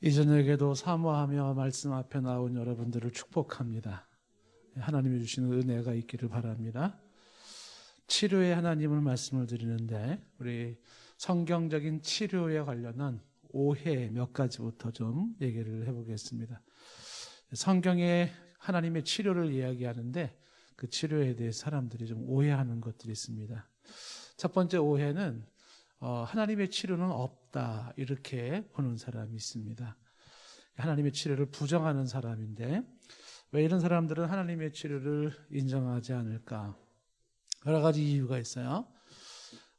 이 저녁에도 사모하며 말씀 앞에 나온 여러분들을 축복합니다. 하나님이 주시는 은혜가 있기를 바랍니다. 치료의 하나님을 말씀을 드리는데 우리 성경적인 치료에 관련한 오해 몇 가지부터 좀 얘기를 해보겠습니다. 성경에 하나님의 치료를 이야기하는데 그 치료에 대해 사람들이 좀 오해하는 것들이 있습니다. 첫 번째 오해는 하나님의 치료는 없다 이렇게 보는 사람이 있습니다. 하나님의 치료를 부정하는 사람인데 왜 이런 사람들은 하나님의 치료를 인정하지 않을까? 여러 가지 이유가 있어요.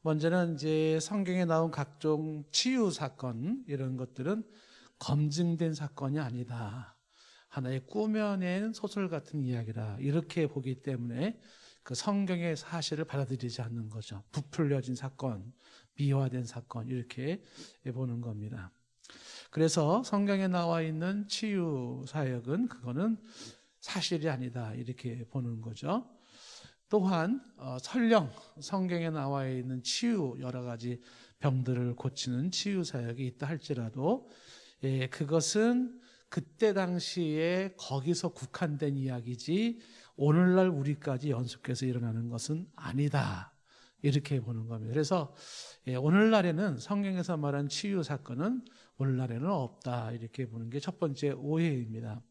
먼저는 이제 성경에 나온 각종 치유 사건 이런 것들은 검증된 사건이 아니다. 하나의 꾸며낸 소설 같은 이야기라 이렇게 보기 때문에 그 성경의 사실을 받아들이지 않는 거죠. 부풀려진 사건, 미화된 사건 이렇게 보는 겁니다. 그래서 성경에 나와 있는 치유 사역은 그거는 사실이 아니다 이렇게 보는 거죠. 또한 설령 성경에 나와 있는 치유 여러 가지 병들을 고치는 치유 사역이 있다 할지라도 그것은 그때 당시에 거기서 국한된 이야기지 오늘날 우리까지 연속해서 일어나는 것은 아니다 이렇게 보는 겁니다. 그래서 오늘날에는 성경에서 말한 치유 사건은 오늘날에는 없다 이렇게 보는 게 첫 번째 오해입니다.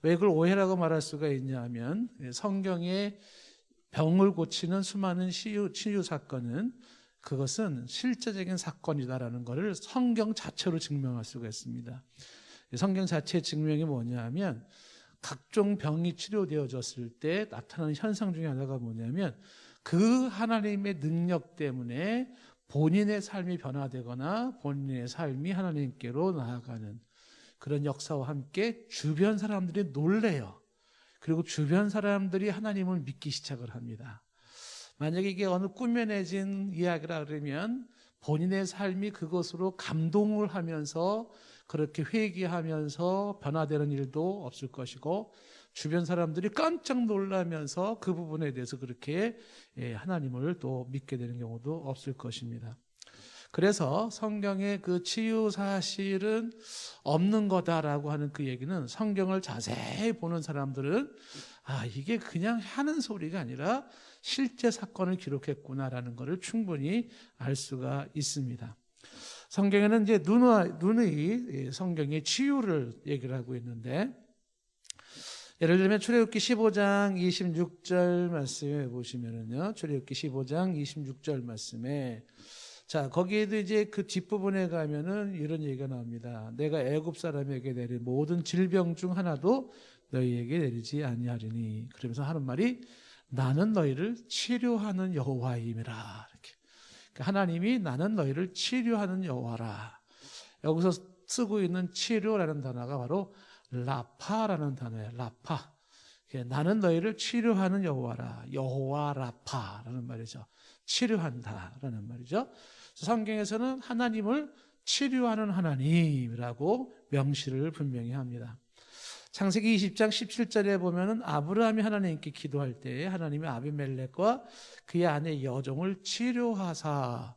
왜 그걸 오해라고 말할 수가 있냐면 성경의 병을 고치는 수많은 치유 사건은 그것은 실제적인 사건이다라는 것을 성경 자체로 증명할 수가 있습니다. 성경 자체의 증명이 뭐냐면 각종 병이 치료되어졌을 때 나타나는 현상 중에 하나가 뭐냐면 그 하나님의 능력 때문에 본인의 삶이 변화되거나 본인의 삶이 하나님께로 나아가는 그런 역사와 함께 주변 사람들이 놀래요. 그리고 주변 사람들이 하나님을 믿기 시작을 합니다. 만약에 이게 어느 꾸며내진 이야기라 그러면 본인의 삶이 그것으로 감동을 하면서 그렇게 회개하면서 변화되는 일도 없을 것이고 주변 사람들이 깜짝 놀라면서 그 부분에 대해서 그렇게 하나님을 또 믿게 되는 경우도 없을 것입니다. 그래서 성경의 그 치유 사실은 없는 거다라고 하는 그 얘기는 성경을 자세히 보는 사람들은 이게 그냥 하는 소리가 아니라 실제 사건을 기록했구나라는 것을 충분히 알 수가 있습니다. 성경에는 이제 누누이 성경의 치유를 얘기를 하고 있는데 예를 들면 출애굽기 15장 26절 말씀에 보시면은요. 출애굽기 15장 26절 말씀에 자, 거기에도 이제 그 뒷부분에 가면은 이런 얘기가 나옵니다. 내가 애굽 사람에게 내린 모든 질병 중 하나도 너희에게 내리지 아니하리니. 그러면서 하는 말이 나는 너희를 치료하는 여호와임이라. 이렇게. 그러니까 하나님이 나는 너희를 치료하는 여호와라. 여기서 쓰고 있는 치료라는 단어가 바로 라파라는 단어예요. 라파. 나는 너희를 치료하는 여호와라. 여호와 라파라는 말이죠. 치료한다라는 말이죠. 성경에서는 하나님을 치료하는 하나님이라고 명시를 분명히 합니다. 창세기 20장 17절에 보면은 아브라함이 하나님께 기도할 때 하나님이 아비멜렉과 그의 아내 여종을 치료해서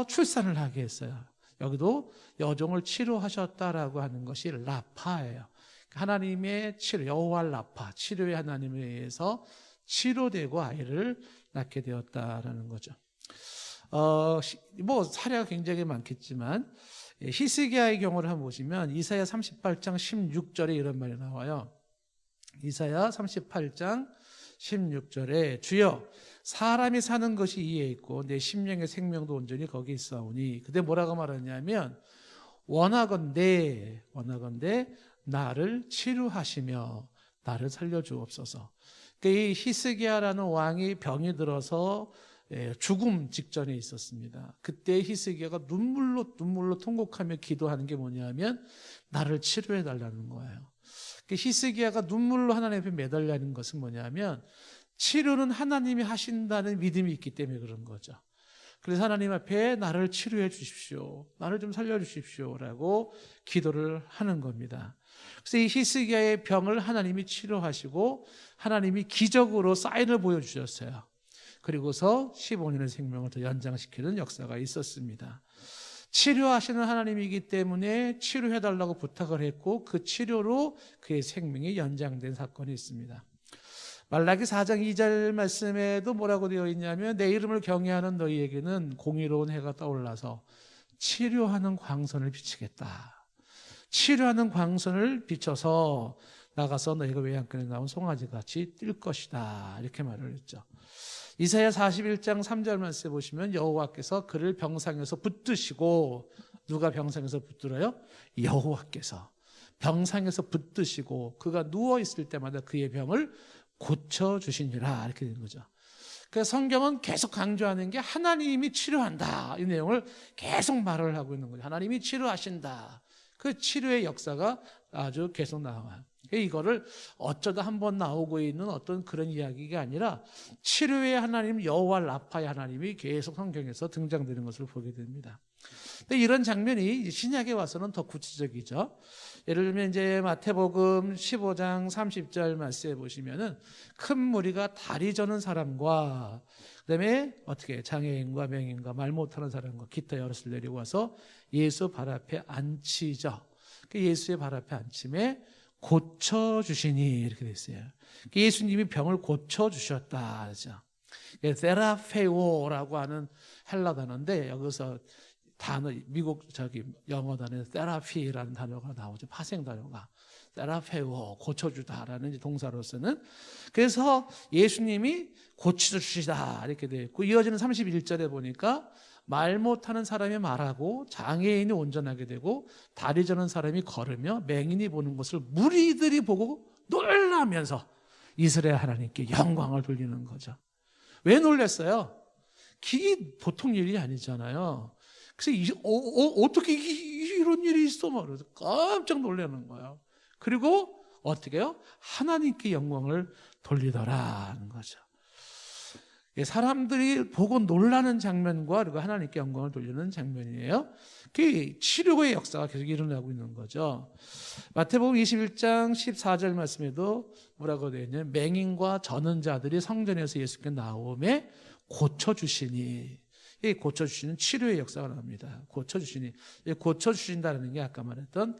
출산을 하게 했어요. 여기도 여종을 치료하셨다라고 하는 것이 라파예요. 하나님의 치료, 여호와 라파, 치료의 하나님에 의해서 치료되고 아이를 낳게 되었다라는 거죠. 뭐 사례가 굉장히 많겠지만 히스기야의 경우를 한번 보시면 이사야 38장 16절에 이런 말이 나와요. 이사야 38장 16절에 주여 사람이 사는 것이 이에 있고 내 심령의 생명도 온전히 거기 있사오니 그때 뭐라고 말하냐면 원하건대 나를 치료하시며 나를 살려주옵소서. 그러니까 이 히스기야라는 왕이 병이 들어서 죽음 직전에 있었습니다. 그때 히스기야가 눈물로 통곡하며 기도하는 게 뭐냐면 나를 치료해 달라는 거예요. 히스기야가 눈물로 하나님 앞에 매달리는 것은 뭐냐면 치료는 하나님이 하신다는 믿음이 있기 때문에 그런 거죠. 그래서 하나님 앞에 나를 치료해 주십시오. 나를 좀 살려 주십시오라고 기도를 하는 겁니다. 그래서 이 히스기야의 병을 하나님이 치료하시고 하나님이 기적으로 사인을 보여주셨어요. 그리고서 15년의 생명을 더 연장시키는 역사가 있었습니다. 치료하시는 하나님이기 때문에 치료해달라고 부탁을 했고 그 치료로 그의 생명이 연장된 사건이 있습니다. 말라기 4장 2절 말씀에도 뭐라고 되어 있냐면 내 이름을 경외하는 너희에게는 공의로운 해가 떠올라서 치료하는 광선을 비치겠다. 치료하는 광선을 비춰서 나가서 너희가 외양간에 나온 송아지같이 뛸 것이다. 이렇게 말을 했죠. 이사야 41장 3절 말씀에 보시면 여호와께서 그를 병상에서 붙드시고, 누가 병상에서 붙들어요? 여호와께서 병상에서 붙드시고 그가 누워있을 때마다 그의 병을 고쳐주시니라, 이렇게 된 거죠. 그래서 성경은 계속 강조하는 게 하나님이 치료한다, 이 내용을 계속 말을 하고 있는 거죠. 하나님이 치료하신다. 그 치료의 역사가 아주 계속 나와요. 이거를 어쩌다 한번 나오고 있는 어떤 그런 이야기가 아니라 치료의 하나님 여호와 라파의 하나님이 계속 성경에서 등장되는 것을 보게 됩니다. 근데 이런 장면이 신약에 와서는 더 구체적이죠. 예를 들면 이제 마태복음 15장 30절 말씀에 보시면은 큰 무리가 다리 저는 사람과 그다음에 어떻게 장애인과 맹인과 말 못하는 사람과 기타 여럿을 내리고 와서 예수 발 앞에 앉히죠. 그 예수의 발 앞에 앉힘에 고쳐주시니, 이렇게 됐어요. 예수님이 병을 고쳐주셨다 하죠. 테라페오라고 하는 헬라 단어인데 여기서 단어, 미국 영어 단어에 테라피라는 단어가 나오죠. 파생 단어가 테라페오, 고쳐주다라는 동사로서는. 그래서 예수님이 고쳐주시다 이렇게 되어 있고, 이어지는 31절에 보니까 말 못하는 사람이 말하고 장애인이 온전하게 되고 다리 저는 사람이 걸으며 맹인이 보는 것을 무리들이 보고 놀라면서 이스라엘 하나님께 영광을 돌리는 거죠. 왜 놀랐어요? 이게 보통 일이 아니잖아요. 그래서 어떻게 이런 일이 있어 말해서 깜짝 놀라는 거예요. 그리고 어떻게 해요? 하나님께 영광을 돌리더라는 거죠. 사람들이 보고 놀라는 장면과 그리고 하나님께 영광을 돌리는 장면이에요. 그 치료의 역사가 계속 일어나고 있는 거죠. 마태복음 21장 14절 말씀에도 뭐라고 되어 있냐면 맹인과 저는 자들이 성전에서 예수께 나오매 고쳐주시니, 이 고쳐주시는 치료의 역사가 나옵니다. 고쳐주시니, 고쳐주신다는 게 아까 말했던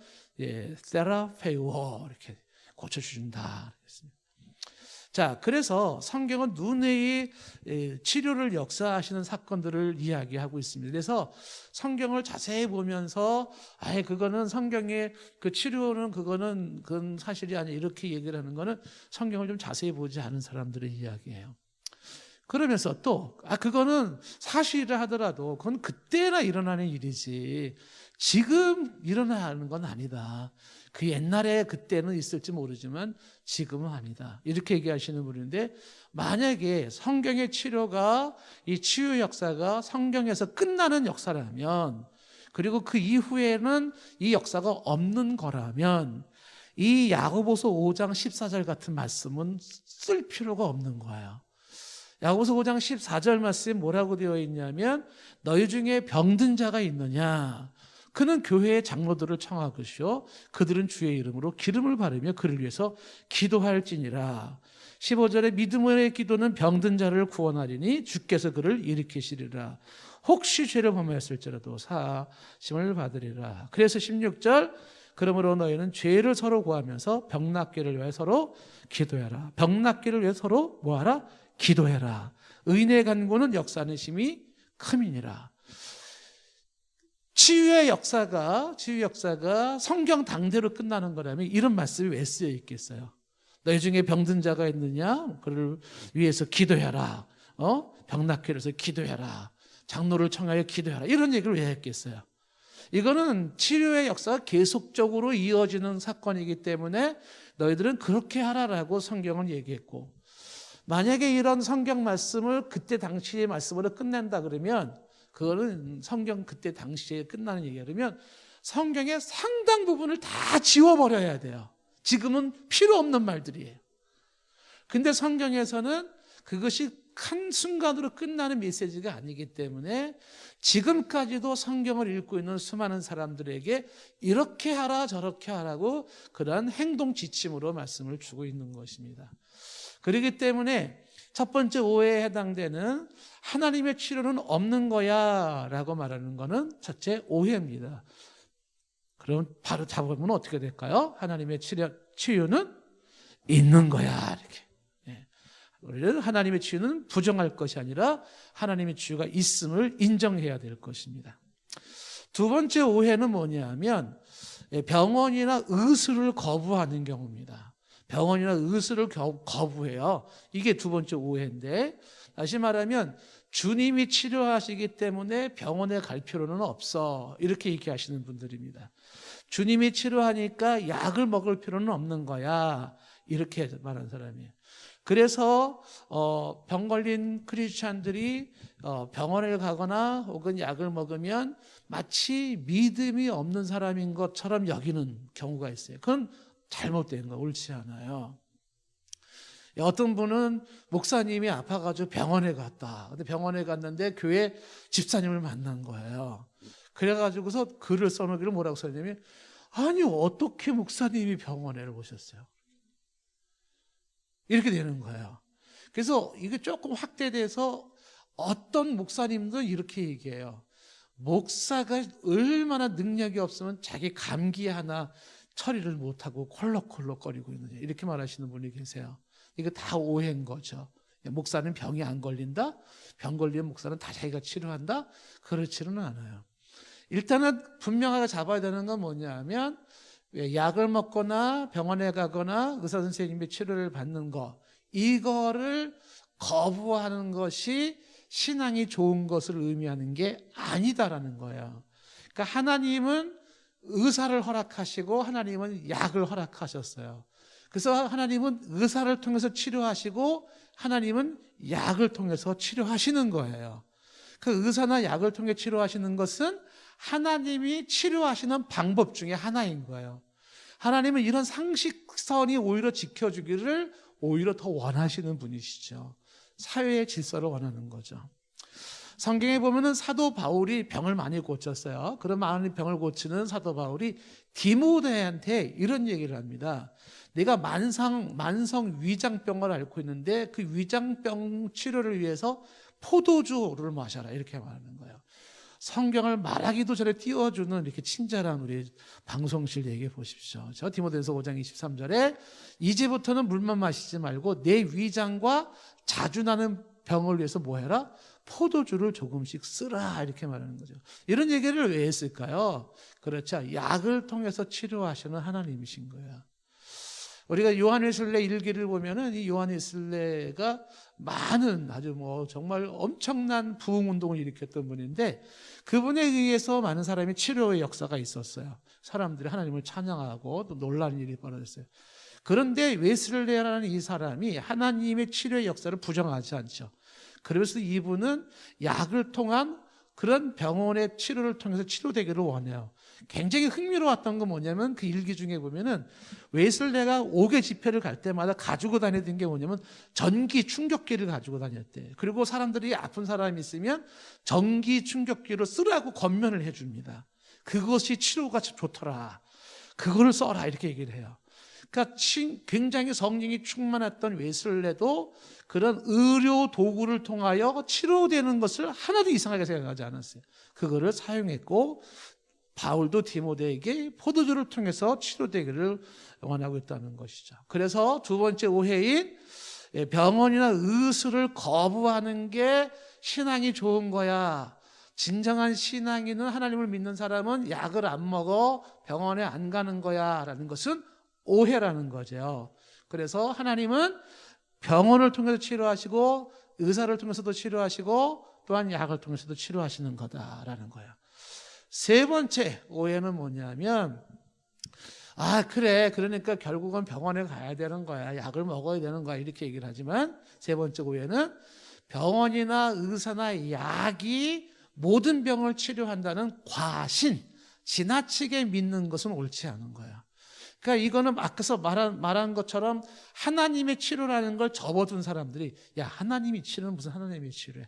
세라페오, 이렇게 고쳐주신다. 자, 그래서 성경은 눈의 치료를 역사하시는 사건들을 이야기하고 있습니다. 그래서 성경을 자세히 보면서 그거는 성경의 그 치료는 그건 사실이 아니야, 이렇게 얘기를 하는 거는 성경을 좀 자세히 보지 않은 사람들의 이야기예요. 그러면서 또 그거는 사실이라 하더라도 그건 그때나 일어나는 일이지 지금 일어나는 건 아니다. 그 옛날에 그때는 있을지 모르지만 지금은 아니다. 이렇게 얘기하시는 분인데, 만약에 성경의 치료가, 이 치유 역사가 성경에서 끝나는 역사라면, 그리고 그 이후에는 이 역사가 없는 거라면 이 야고보서 5장 14절 같은 말씀은 쓸 필요가 없는 거예요. 야고보서 5장 14절 말씀에 뭐라고 되어 있냐면 너희 중에 병든 자가 있느냐, 그는 교회의 장로들을 청하시오. 그들은 주의 이름으로 기름을 바르며 그를 위해서 기도할지니라. 15절에 믿음의 기도는 병든 자를 구원하리니 주께서 그를 일으키시리라. 혹시 죄를 범하였을지라도 사심을 받으리라. 그래서 16절, 그러므로 너희는 죄를 서로 구하면서 병 낫기를 위해 서로 기도해라. 병 낫기를 위해 서로 뭐하라? 기도해라. 의인의 간구는 역사하는 힘이 큼이니라. 치유의 역사가 성경 당대로 끝나는 거라면 이런 말씀이 왜 쓰여 있겠어요? 너희 중에 병든 자가 있느냐? 그를 위해서 기도해라. 병 낫게 해서 기도해라. 장로를 청하여 기도해라. 이런 얘기를 왜 했겠어요? 이거는 치료의 역사가 계속적으로 이어지는 사건이기 때문에 너희들은 그렇게 하라라고 성경은 얘기했고, 만약에 이런 성경 말씀을 그때 당시의 말씀으로 끝낸다 그러면 그거는 성경 그때 당시에 끝나는 얘기야. 그러면 성경의 상당 부분을 다 지워버려야 돼요. 지금은 필요 없는 말들이에요. 근데 성경에서는 그것이 한 순간으로 끝나는 메시지가 아니기 때문에 지금까지도 성경을 읽고 있는 수많은 사람들에게 이렇게 하라 저렇게 하라고 그러한 행동 지침으로 말씀을 주고 있는 것입니다. 그렇기 때문에 첫 번째 오해에 해당되는 하나님의 치료는 없는 거야 라고 말하는 거는 첫째 오해입니다. 그럼 바로 잡으면 어떻게 될까요? 하나님의 치유는 있는 거야 이렇게. 우리는 하나님의 치유는 부정할 것이 아니라 하나님의 치유가 있음을 인정해야 될 것입니다. 두 번째 오해는 뭐냐면 병원이나 의술을 거부하는 경우입니다. 병원이나 의술을 거부해요. 이게 두 번째 오해인데, 다시 말하면 주님이 치료하시기 때문에 병원에 갈 필요는 없어 이렇게 얘기하시는 분들입니다. 주님이 치료하니까 약을 먹을 필요는 없는 거야 이렇게 말하는 사람이에요. 그래서 병 걸린 크리스찬들이 병원에 가거나 혹은 약을 먹으면 마치 믿음이 없는 사람인 것처럼 여기는 경우가 있어요. 그건 잘못된 거, 옳지 않아요. 어떤 분은 목사님이 아파가지고 병원에 갔다. 근데 병원에 갔는데 교회 집사님을 만난 거예요. 그래가지고서 글을 써놓기를 뭐라고 썼냐면, 아니 어떻게 목사님이 병원에를 오셨어요? 이렇게 되는 거예요. 그래서 이게 조금 확대돼서 어떤 목사님도 이렇게 얘기해요. 목사가 얼마나 능력이 없으면 자기 감기 하나 처리를 못하고 콜록콜록거리고 있느냐 이렇게 말하시는 분이 계세요. 이거 다 오해인 거죠. 목사는 병이 안 걸린다? 병 걸리면 목사는 다 자기가 치료한다? 그렇지는 않아요. 일단은 분명하게 잡아야 되는 건 뭐냐면 약을 먹거나 병원에 가거나 의사 선생님의 치료를 받는 거, 이거를 거부하는 것이 신앙이 좋은 것을 의미하는 게 아니다라는 거예요. 그러니까 하나님은 의사를 허락하시고 하나님은 약을 허락하셨어요. 그래서 하나님은 의사를 통해서 치료하시고 하나님은 약을 통해서 치료하시는 거예요. 그 의사나 약을 통해 치료하시는 것은 하나님이 치료하시는 방법 중에 하나인 거예요. 하나님은 이런 상식선이 오히려 지켜주기를 오히려 더 원하시는 분이시죠. 사회의 질서를 원하는 거죠. 성경에 보면은 사도 바울이 병을 많이 고쳤어요. 그런 많은 병을 고치는 사도 바울이 디모데한테 이런 얘기를 합니다. 내가 만성 위장병을 앓고 있는데 그 위장병 치료를 위해서 포도주를 마셔라 이렇게 말하는 거예요. 성경을 말하기도 전에 띄워주는 이렇게 친절한 우리 방송실 얘기해 보십시오. 저 디모데전서 5장 23절에 이제부터는 물만 마시지 말고 내 위장과 자주 나는 병을 위해서 뭐 해라? 포도주를 조금씩 쓰라 이렇게 말하는 거죠. 이런 얘기를 왜 했을까요? 그렇죠. 약을 통해서 치료하시는 하나님이신 거예요. 우리가 요한웨슬레 일기를 보면은 이 요한웨슬레가 많은 아주 정말 엄청난 부흥 운동을 일으켰던 분인데 그분에 의해서 많은 사람이 치료의 역사가 있었어요. 사람들이 하나님을 찬양하고 또 놀라는 일이 벌어졌어요. 그런데 웨슬레라는 이 사람이 하나님의 치료의 역사를 부정하지 않죠. 그래서 이분은 약을 통한 그런 병원의 치료를 통해서 치료되기를 원해요. 굉장히 흥미로웠던 건 뭐냐면 그 일기 중에 보면은 웨슬레가 5개 집회를 갈 때마다 가지고 다니던 게 뭐냐면 전기 충격기를 가지고 다녔대. 그리고 사람들이 아픈 사람이 있으면 전기 충격기로 쓰라고 권면을 해줍니다. 그것이 치료가 좋더라. 그거를 써라 이렇게 얘기를 해요. 그러니까 굉장히 성령이 충만했던 웨슬레도 그런 의료 도구를 통하여 치료되는 것을 하나도 이상하게 생각하지 않았어요. 그거를 사용했고 바울도 디모데에게 포도주를 통해서 치료되기를 원하고 있다는 것이죠. 그래서 두 번째 오해인 병원이나 의술을 거부하는 게 신앙이 좋은 거야. 진정한 신앙인은 하나님을 믿는 사람은 약을 안 먹어 병원에 안 가는 거야 라는 것은 오해라는 거죠. 그래서 하나님은 병원을 통해서 치료하시고 의사를 통해서도 치료하시고 또한 약을 통해서도 치료하시는 거다라는 거예요. 세 번째 오해는 뭐냐면 그래 그러니까 결국은 병원에 가야 되는 거야 약을 먹어야 되는 거야 이렇게 얘기를 하지만 세 번째 오해는 병원이나 의사나 약이 모든 병을 치료한다는 과신 지나치게 믿는 것은 옳지 않은 거야. 그러니까 이거는 앞에서 말한 것처럼 하나님의 치료라는 걸 접어둔 사람들이 하나님이 치료는 무슨 하나님의 치료야.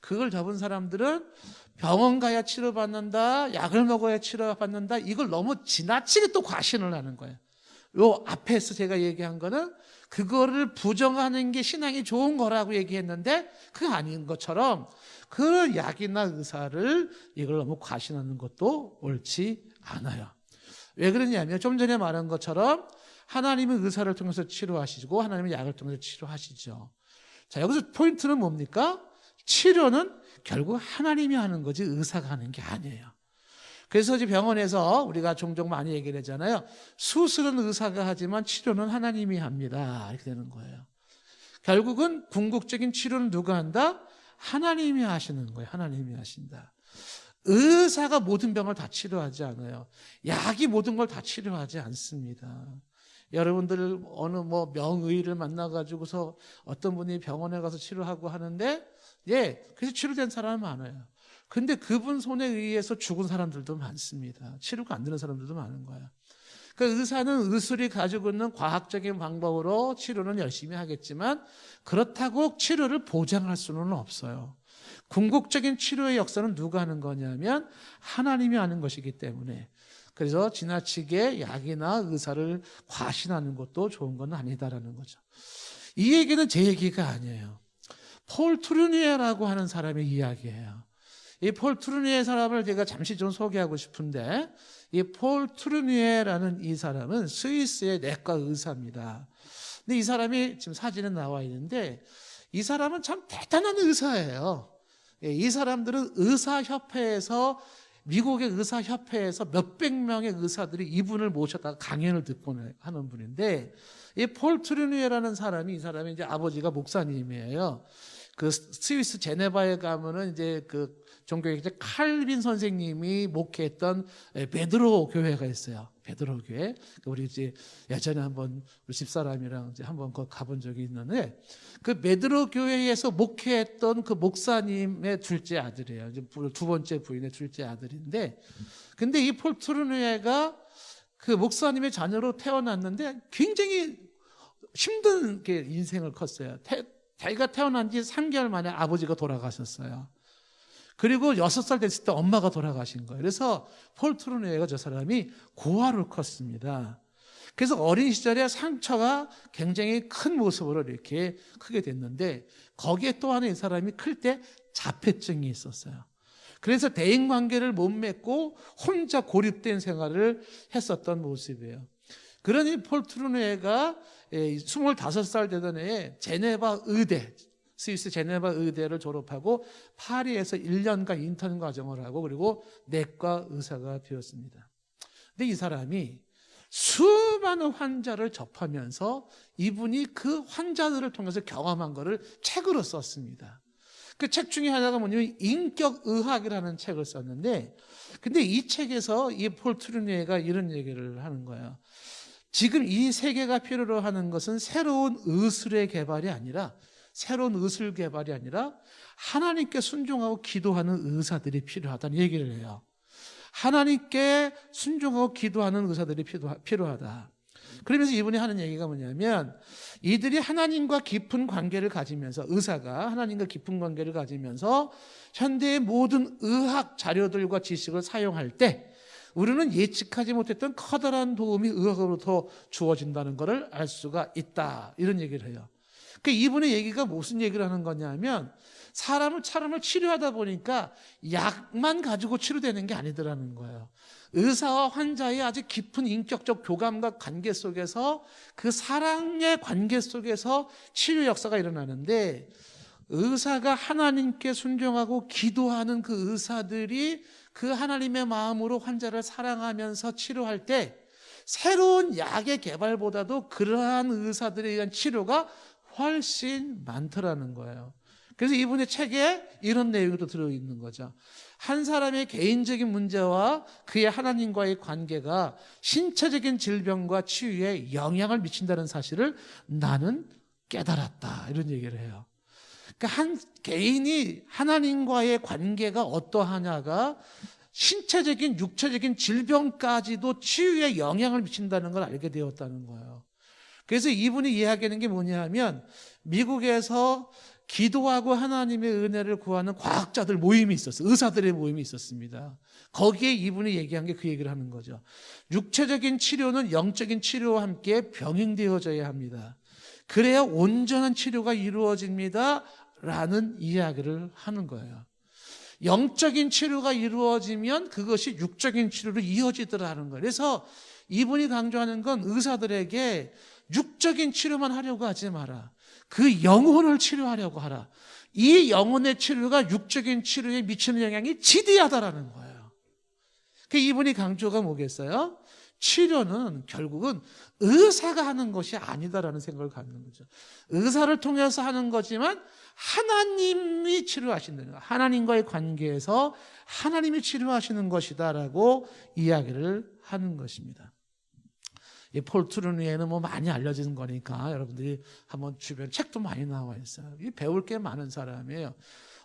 그걸 접은 사람들은 병원 가야 치료받는다, 약을 먹어야 치료받는다 이걸 너무 지나치게 또 과신을 하는 거예요. 요 앞에서 제가 얘기한 거는 그거를 부정하는 게 신앙이 좋은 거라고 얘기했는데 그거 아닌 것처럼 그 약이나 의사를 이걸 너무 과신하는 것도 옳지 않아요. 왜 그러냐면 좀 전에 말한 것처럼 하나님은 의사를 통해서 치료하시고 하나님은 약을 통해서 치료하시죠. 자, 여기서 포인트는 뭡니까? 치료는 결국 하나님이 하는 거지 의사가 하는 게 아니에요. 그래서 이제 병원에서 우리가 종종 많이 얘기를 하잖아요. 수술은 의사가 하지만 치료는 하나님이 합니다. 이렇게 되는 거예요. 결국은 궁극적인 치료는 누가 한다? 하나님이 하시는 거예요. 하나님이 하신다. 의사가 모든 병을 다 치료하지 않아요. 약이 모든 걸 다 치료하지 않습니다. 여러분들 어느 명의를 만나가지고서 어떤 분이 병원에 가서 치료하고 하는데, 그래서 치료된 사람은 많아요. 근데 그분 손에 의해서 죽은 사람들도 많습니다. 치료가 안 되는 사람들도 많은 거예요. 그 의사는 의술이 가지고 있는 과학적인 방법으로 치료는 열심히 하겠지만 그렇다고 치료를 보장할 수는 없어요. 궁극적인 치료의 역사는 누가 하는 거냐면 하나님이 하는 것이기 때문에, 그래서 지나치게 약이나 의사를 과신하는 것도 좋은 건 아니다라는 거죠. 이 얘기는 제 얘기가 아니에요. 폴 트루니에라고 하는 사람의 이야기예요. 이 폴 트루니에 사람을 제가 잠시 좀 소개하고 싶은데, 이 폴 트루니에라는 이 사람은 스위스의 내과 의사입니다. 근데 이 사람이 지금 사진에 나와 있는데 이 사람은 참 대단한 의사예요. 이 사람들은 의사협회에서, 미국의 의사협회에서 몇백 명의 의사들이 이분을 모셨다가 강연을 듣고 하는 분인데, 이 폴 트루니에라는 사람이, 이 사람이 이제 아버지가 목사님이에요. 그 스위스 제네바에 가면은 이제 그 종교학자 칼빈 선생님이 목회했던 베드로 교회가 있어요. 베드로 교회. 우리 이제 예전에 한번 우리 집사람이랑 이제 한번 가본 적이 있는데, 그 베드로 교회에서 목회했던 그 목사님의 둘째 아들이에요. 이제 두 번째 부인의 둘째 아들인데, 근데 이 폴 트루니에가 그 목사님의 자녀로 태어났는데 굉장히 힘든 인생을 컸어요. 자기가 태어난 지 3개월 만에 아버지가 돌아가셨어요. 그리고 6살 됐을 때 엄마가 돌아가신 거예요. 그래서 폴 트루니에가, 저 사람이 고아로 컸습니다. 그래서 어린 시절에 상처가 굉장히 큰 모습으로 이렇게 크게 됐는데, 거기에 또 하나 이 사람이 클 때 자폐증이 있었어요. 그래서 대인관계를 못 맺고 혼자 고립된 생활을 했었던 모습이에요. 그러니 폴 트루니에가 25살 되던 해에 제네바 의대, 스위스 제네바 의대를 졸업하고 파리에서 1년간 인턴 과정을 하고 그리고 내과 의사가 되었습니다. 근데 이 사람이 수많은 환자를 접하면서 이분이 그 환자들을 통해서 경험한 것을 책으로 썼습니다. 그 책 중에 하나가 뭐냐면 인격의학이라는 책을 썼는데, 근데 이 책에서 이 폴 트루니에가 이런 얘기를 하는 거예요. 지금 이 세계가 필요로 하는 것은 새로운 의술의 개발이 아니라, 새로운 의술 개발이 아니라 하나님께 순종하고 기도하는 의사들이 필요하다는 얘기를 해요. 하나님께 순종하고 기도하는 의사들이 필요하다. 그러면서 이분이 하는 얘기가 뭐냐면, 이들이 하나님과 깊은 관계를 가지면서, 의사가 하나님과 깊은 관계를 가지면서 현대의 모든 의학 자료들과 지식을 사용할 때 우리는 예측하지 못했던 커다란 도움이 의학으로부터 주어진다는 것을 알 수가 있다. 이런 얘기를 해요. 그 이분의 얘기가 무슨 얘기를 하는 거냐면, 사람을 치료하다 보니까 약만 가지고 치료되는 게 아니더라는 거예요. 의사와 환자의 아주 깊은 인격적 교감과 관계 속에서, 그 사랑의 관계 속에서 치료 역사가 일어나는데, 의사가 하나님께 순종하고 기도하는 그 의사들이 그 하나님의 마음으로 환자를 사랑하면서 치료할 때 새로운 약의 개발보다도 그러한 의사들에 의한 치료가 훨씬 많더라는 거예요. 그래서 이분의 책에 이런 내용이 또 들어있는 거죠. 한 사람의 개인적인 문제와 그의 하나님과의 관계가 신체적인 질병과 치유에 영향을 미친다는 사실을 나는 깨달았다. 이런 얘기를 해요. 그러니까 한 개인이 하나님과의 관계가 어떠하냐가 신체적인, 육체적인 질병까지도 치유에 영향을 미친다는 걸 알게 되었다는 거예요. 그래서 이분이 이야기하는 게 뭐냐 하면, 미국에서 기도하고 하나님의 은혜를 구하는 과학자들 모임이 있었어요. 의사들의 모임이 있었습니다. 거기에 이분이 얘기한 게 그 얘기를 하는 거죠. 육체적인 치료는 영적인 치료와 함께 병행되어져야 합니다. 그래야 온전한 치료가 이루어집니다 라는 이야기를 하는 거예요. 영적인 치료가 이루어지면 그것이 육적인 치료로 이어지더라는 거예요. 그래서 이분이 강조하는 건 의사들에게 육적인 치료만 하려고 하지 마라. 그 영혼을 치료하려고 하라. 이 영혼의 치료가 육적인 치료에 미치는 영향이 지대하다라는 거예요. 그 이분이 강조가 뭐겠어요? 치료는 결국은 의사가 하는 것이 아니다라는 생각을 갖는 거죠. 의사를 통해서 하는 거지만 하나님이 치료하시는 거예요. 하나님과의 관계에서 하나님이 치료하시는 것이다라고 이야기를 하는 것입니다. 이 폴 트루니에는 뭐 많이 알려진 거니까 여러분들이 한번 주변 책도 많이 나와 있어요. 배울 게 많은 사람이에요.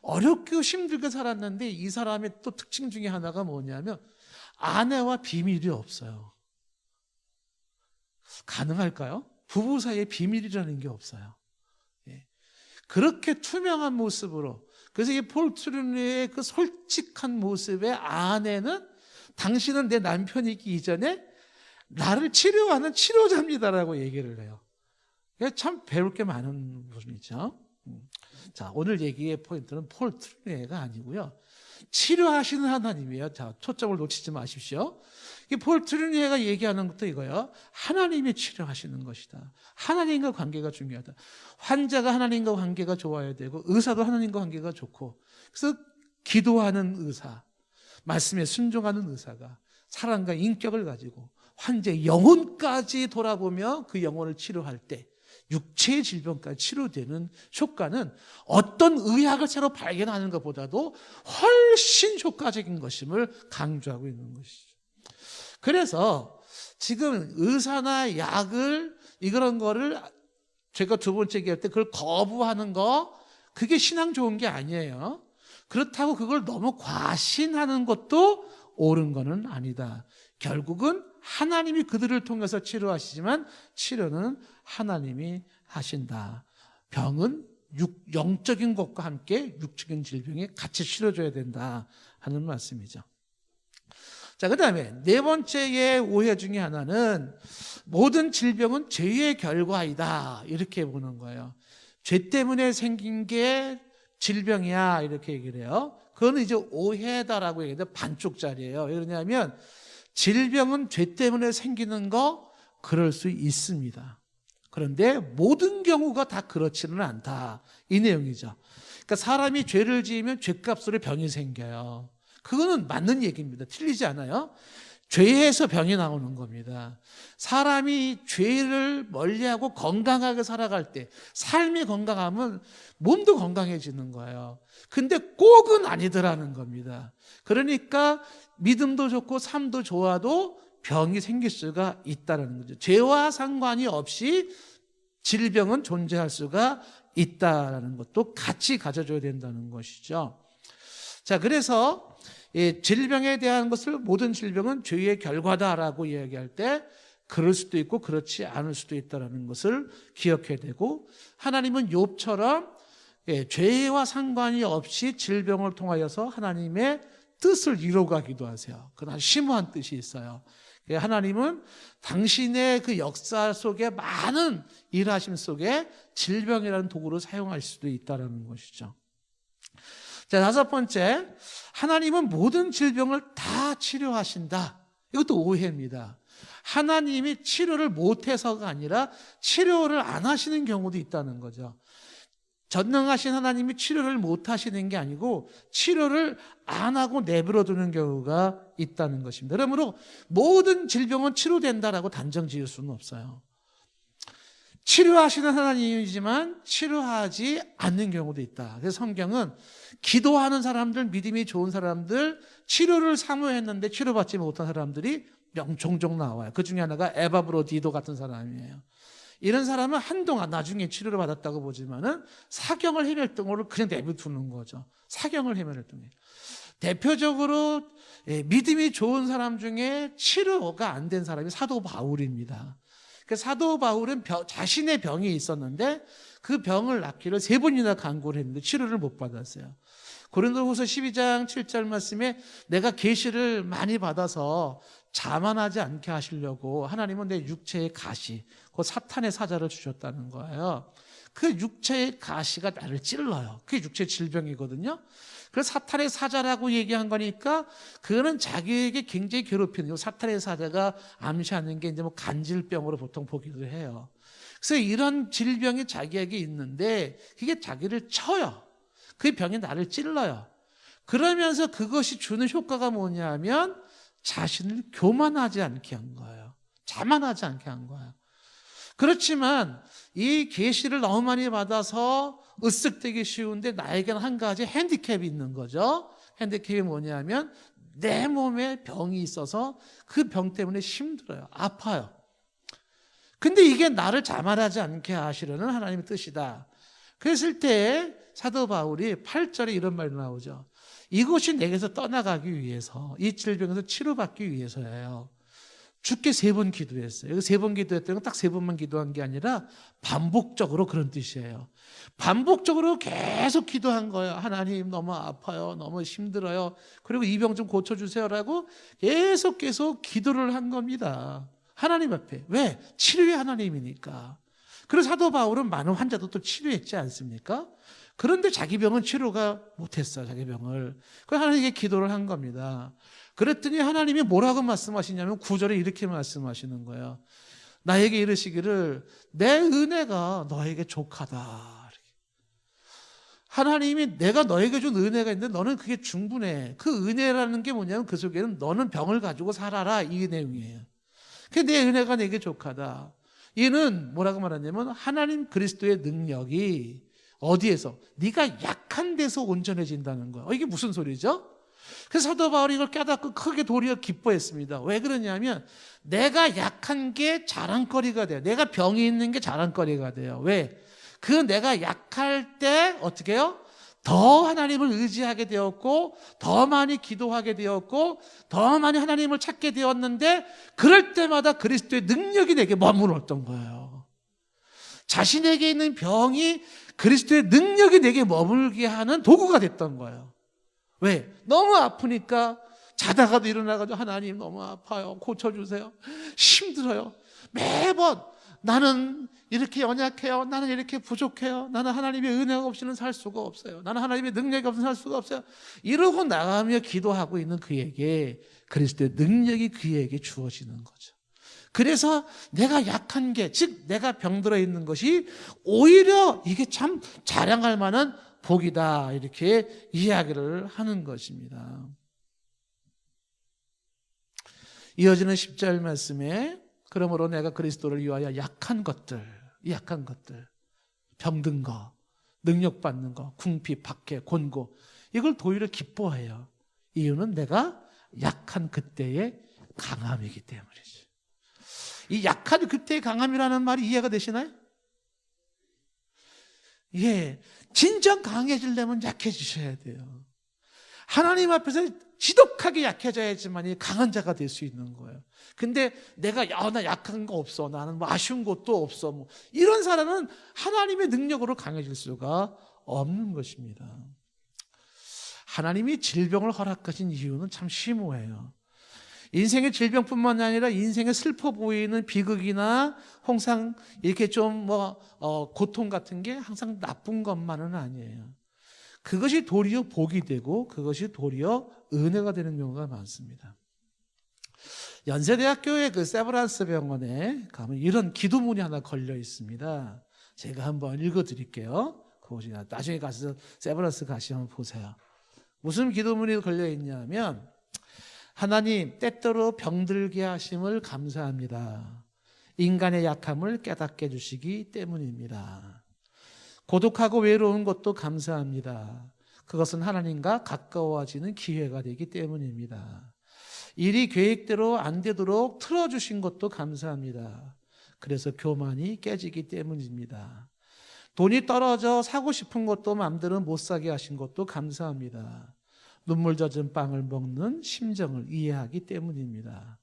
어렵고 힘들게 살았는데 이 사람의 또 특징 중에 하나가 뭐냐면 아내와 비밀이 없어요. 가능할까요? 부부 사이에 비밀이라는 게 없어요. 그렇게 투명한 모습으로, 그래서 이 폴 트루니에의 그 솔직한 모습에 아내는 당신은 내 남편이기 이전에 나를 치료하는 치료자입니다라고 얘기를 해요. 참 배울 게 많은 분이죠. 자, 오늘 얘기의 포인트는 폴 트루니에가 아니고요. 치료하시는 하나님이에요. 자, 초점을 놓치지 마십시오. 이 폴 트루니에가 얘기하는 것도 이거예요. 하나님이 치료하시는 것이다. 하나님과 관계가 중요하다. 환자가 하나님과 관계가 좋아야 되고 의사도 하나님과 관계가 좋고, 그래서 기도하는 의사, 말씀에 순종하는 의사가 사랑과 인격을 가지고 환자의 영혼까지 돌아보며 그 영혼을 치료할 때 육체의 질병까지 치료되는 효과는 어떤 의학을 새로 발견하는 것보다도 훨씬 효과적인 것임을 강조하고 있는 것이죠. 그래서 지금 의사나 약을 이런 거를 제가 두 번째 얘기할 때 그걸 거부하는 거, 그게 신앙 좋은 게 아니에요. 그렇다고 그걸 너무 과신하는 것도 옳은 거는 아니다. 결국은 하나님이 그들을 통해서 치료하시지만 치료는 하나님이 하신다. 병은 영적인 것과 함께 육적인 질병에 같이 치료줘야 된다 하는 말씀이죠. 자, 그 다음에 네 번째의 오해 중에 하나는 모든 질병은 죄의 결과이다 이렇게 보는 거예요. 죄 때문에 생긴 게 질병이야 이렇게 얘기를 해요. 그거는 이제 오해다라고 얘기해요. 반쪽짜리예요. 왜냐하면 질병은 죄 때문에 생기는 거 그럴 수 있습니다. 그런데 모든 경우가 다 그렇지는 않다 이 내용이죠. 그러니까 사람이 죄를 지으면 죄값으로 병이 생겨요. 그거는 맞는 얘기입니다. 틀리지 않아요. 죄에서 병이 나오는 겁니다. 사람이 죄를 멀리하고 건강하게 살아갈 때 삶이 건강하면 몸도 건강해지는 거예요. 근데 꼭은 아니더라는 겁니다. 그러니까 믿음도 좋고 삶도 좋아도 병이 생길 수가 있다는 거죠. 죄와 상관이 없이 질병은 존재할 수가 있다는 것도 같이 가져줘야 된다는 것이죠. 자, 그래서 질병에 대한 것을 모든 질병은 죄의 결과다라고 이야기할 때 그럴 수도 있고 그렇지 않을 수도 있다는 것을 기억해야 되고, 하나님은 욥처럼 죄와 상관이 없이 질병을 통하여서 하나님의 뜻을 이루어가기도 하세요. 그건 아주 심오한 뜻이 있어요. 하나님은 당신의 그 역사 속에 많은 일하심 속에 질병이라는 도구를 사용할 수도 있다는 것이죠. 자, 다섯 번째, 하나님은 모든 질병을 다 치료하신다. 이것도 오해입니다. 하나님이 치료를 못해서가 아니라 치료를 안 하시는 경우도 있다는 거죠. 전능하신 하나님이 치료를 못하시는 게 아니고 치료를 안 하고 내버려두는 경우가 있다는 것입니다. 그러므로 모든 질병은 치료된다라고 단정 지을 수는 없어요. 치료하시는 하나님이지만 치료하지 않는 경우도 있다. 그래서 성경은 기도하는 사람들, 믿음이 좋은 사람들, 치료를 사모했는데 치료받지 못한 사람들이 종종 나와요. 그 중에 하나가 에바브로디도 같은 사람이에요. 이런 사람은 한동안 나중에 치료를 받았다고 보지만은 사경을 헤맬 동안을 그냥 내버려두는 거죠. 사경을 헤맬 동안. 대표적으로 믿음이 좋은 사람 중에 치료가 안 된 사람이 사도 바울입니다. 사도 바울은 자신의 병이 있었는데 그 병을 낫기를 3번이나 간구를 했는데 치료를 못 받았어요. 고린도후서 12장 7절 말씀에 내가 계시를 많이 받아서 자만하지 않게 하시려고 하나님은 내 육체의 가시, 그 사탄의 사자를 주셨다는 거예요. 그 육체의 가시가 나를 찔러요. 그게 육체의 질병이거든요. 그래서 사탄의 사자라고 얘기한 거니까 그거는 자기에게 굉장히 괴롭히는, 사탄의 사자가 암시하는 게 이제 뭐 간질병으로 보통 보기도 해요. 그래서 이런 질병이 자기에게 있는데 그게 자기를 쳐요. 그 병이 나를 찔러요. 그러면서 그것이 주는 효과가 뭐냐면 자신을 교만하지 않게 한 거예요. 자만하지 않게 한 거예요. 그렇지만 이 계시를 너무 많이 받아서 으쓱되기 쉬운데 나에게는 한 가지 핸디캡이 있는 거죠. 핸디캡이 뭐냐면 내 몸에 병이 있어서 그 병 때문에 힘들어요. 아파요. 근데 이게 나를 자만하지 않게 하시려는 하나님의 뜻이다. 그랬을 때 사도 바울이 8절에 이런 말이 나오죠. 이것이 내게서 떠나가기 위해서, 이 질병에서 치료받기 위해서예요. 주께 3번 기도했어요. 여기 3번 기도했다는 건 딱 3번만 기도한 게 아니라 반복적으로 그런 뜻이에요. 반복적으로 계속 기도한 거예요. 하나님 너무 아파요. 너무 힘들어요. 그리고 이 병 좀 고쳐주세요라고 계속 기도를 한 겁니다. 하나님 앞에. 왜? 치료의 하나님이니까. 그래서 사도 바울은 많은 환자도 또 치료했지 않습니까? 그런데 자기 병은 치료가 못했어요. 자기 병을. 그래서 하나님께 기도를 한 겁니다. 그랬더니 하나님이 뭐라고 말씀하시냐면 9절에 이렇게 말씀하시는 거예요. 나에게 이르시기를 내 은혜가 너에게 족하다. 하나님이 내가 너에게 준 은혜가 있는데 너는 그게 충분해. 그 은혜라는 게 뭐냐면 그 속에는 너는 병을 가지고 살아라 이 내용이에요. 내 은혜가 내게 족하다. 이는 뭐라고 말하냐면 하나님 그리스도의 능력이 어디에서? 네가 약한 데서 온전해진다는 거예요. 이게 무슨 소리죠? 그래서 사도 바울이 이걸 깨닫고 크게 도리어 기뻐했습니다. 왜 그러냐면 내가 약한 게 자랑거리가 돼요. 내가 병이 있는 게 자랑거리가 돼요. 왜? 그 내가 약할 때 어떻게 해요? 더 하나님을 의지하게 되었고 더 많이 기도하게 되었고 더 많이 하나님을 찾게 되었는데 그럴 때마다 그리스도의 능력이 내게 머물렀던 거예요. 자신에게 있는 병이 그리스도의 능력이 내게 머물게 하는 도구가 됐던 거예요. 왜? 너무 아프니까 자다가도 일어나가지고 하나님 너무 아파요. 고쳐주세요. 힘들어요. 매번 나는 이렇게 연약해요. 나는 이렇게 부족해요. 나는 하나님의 은혜가 없이는 살 수가 없어요. 나는 하나님의 능력이 없이는 살 수가 없어요. 이러고 나가며 기도하고 있는 그에게 그리스도의 능력이 그에게 주어지는 거죠. 그래서 내가 약한 게, 즉 내가 병들어 있는 것이 오히려 이게 참 자랑할 만한 복이다 이렇게 이야기를 하는 것입니다. 이어지는 10절 말씀에 그러므로 내가 그리스도를 위하여 약한 것들, 병든 거, 능력받는 거, 궁핍, 박해, 곤고 이걸 도리어 기뻐해요. 이유는 내가 약한 그때의 강함이기 때문이죠. 이 약한 그때의 강함이라는 말이 이해가 되시나요? 예, 진정 강해지려면 약해지셔야 돼요. 하나님 앞에서 지독하게 약해져야지만 강한 자가 될 수 있는 거예요. 근데 내가 나 약한 거 없어. 나는 뭐 아쉬운 것도 없어. 뭐 이런 사람은 하나님의 능력으로 강해질 수가 없는 것입니다. 하나님이 질병을 허락하신 이유는 참 심오해요. 인생의 질병뿐만 아니라 인생에 슬퍼 보이는 비극이나 항상 이렇게 좀 고통 같은 게 항상 나쁜 것만은 아니에요. 그것이 도리어 복이 되고 그것이 도리어 은혜가 되는 경우가 많습니다. 연세대학교의 그 세브란스 병원에 가면 이런 기도문이 하나 걸려 있습니다. 제가 한번 읽어드릴게요. 그것이 나중에 가서 세브란스 가시면 보세요. 무슨 기도문이 걸려 있냐면 하나님 때때로 병들게 하심을 감사합니다. 인간의 약함을 깨닫게 해주시기 때문입니다. 고독하고 외로운 것도 감사합니다. 그것은 하나님과 가까워지는 기회가 되기 때문입니다. 일이 계획대로 안 되도록 틀어주신 것도 감사합니다. 그래서 교만이 깨지기 때문입니다. 돈이 떨어져 사고 싶은 것도 마음대로 못 사게 하신 것도 감사합니다. 눈물 젖은 빵을 먹는 심정을 이해하기 때문입니다.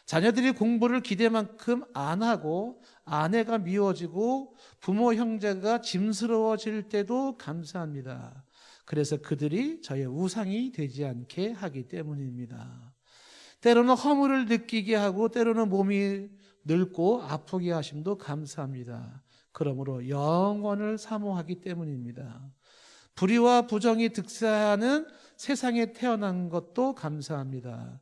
자녀들이 공부를 기대만큼 안 하고 아내가 미워지고 부모 형제가 짐스러워질 때도 감사합니다. 그래서 그들이 저의 우상이 되지 않게 하기 때문입니다. 때로는 허물을 느끼게 하고 때로는 몸이 늙고 아프게 하심도 감사합니다. 그러므로 영원을 사모하기 때문입니다. 불의와 부정이 득세하는 세상에 태어난 것도 감사합니다.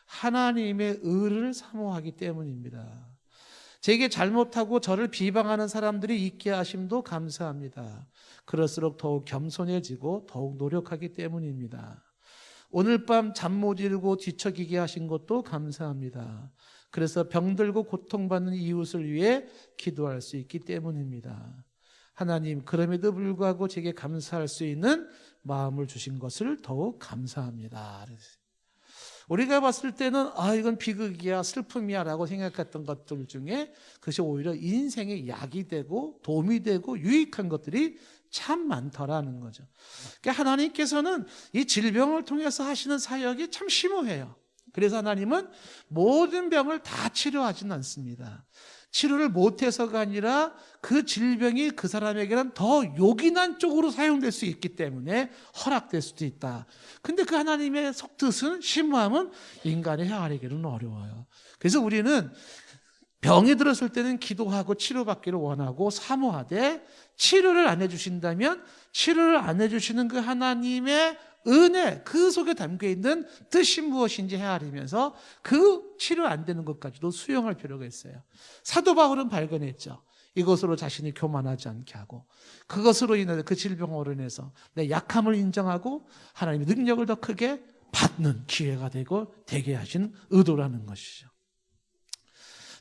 하나님의 의를 사모하기 때문입니다. 제게 잘못하고 저를 비방하는 사람들이 있게 하심도 감사합니다. 그럴수록 더욱 겸손해지고 더욱 노력하기 때문입니다. 오늘 밤 잠 못 이루고 뒤척이게 하신 것도 감사합니다. 그래서 병들고 고통받는 이웃을 위해 기도할 수 있기 때문입니다. 하나님, 그럼에도 불구하고 제게 감사할 수 있는 마음을 주신 것을 더욱 감사합니다. 우리가 봤을 때는 이건 비극이야, 슬픔이야 라고 생각했던 것들 중에 그것이 오히려 인생의 약이 되고 도움이 되고 유익한 것들이 참 많더라는 거죠. 그러니까 하나님께서는 이 질병을 통해서 하시는 사역이 참 심오해요. 그래서 하나님은 모든 병을 다 치료하지는 않습니다. 치료를 못해서가 아니라 그 질병이 그 사람에게는 더 요긴한 쪽으로 사용될 수 있기 때문에 허락될 수도 있다. 근데 그 하나님의 속뜻은, 심오함은 인간의 헤아리기는 어려워요. 그래서 우리는 병이 들었을 때는 기도하고 치료받기를 원하고 사모하되, 치료를 안 해주신다면 치료를 안 해주시는 그 하나님의 은혜, 그 속에 담겨있는 뜻이 무엇인지 헤아리면서 그 치료 안 되는 것까지도 수용할 필요가 있어요. 사도 바울은 발견했죠. 이것으로 자신이 교만하지 않게 하고, 그것으로 인해서, 그 질병으로 인해서 내 약함을 인정하고 하나님의 능력을 더 크게 받는 기회가 되게 하신 의도라는 것이죠.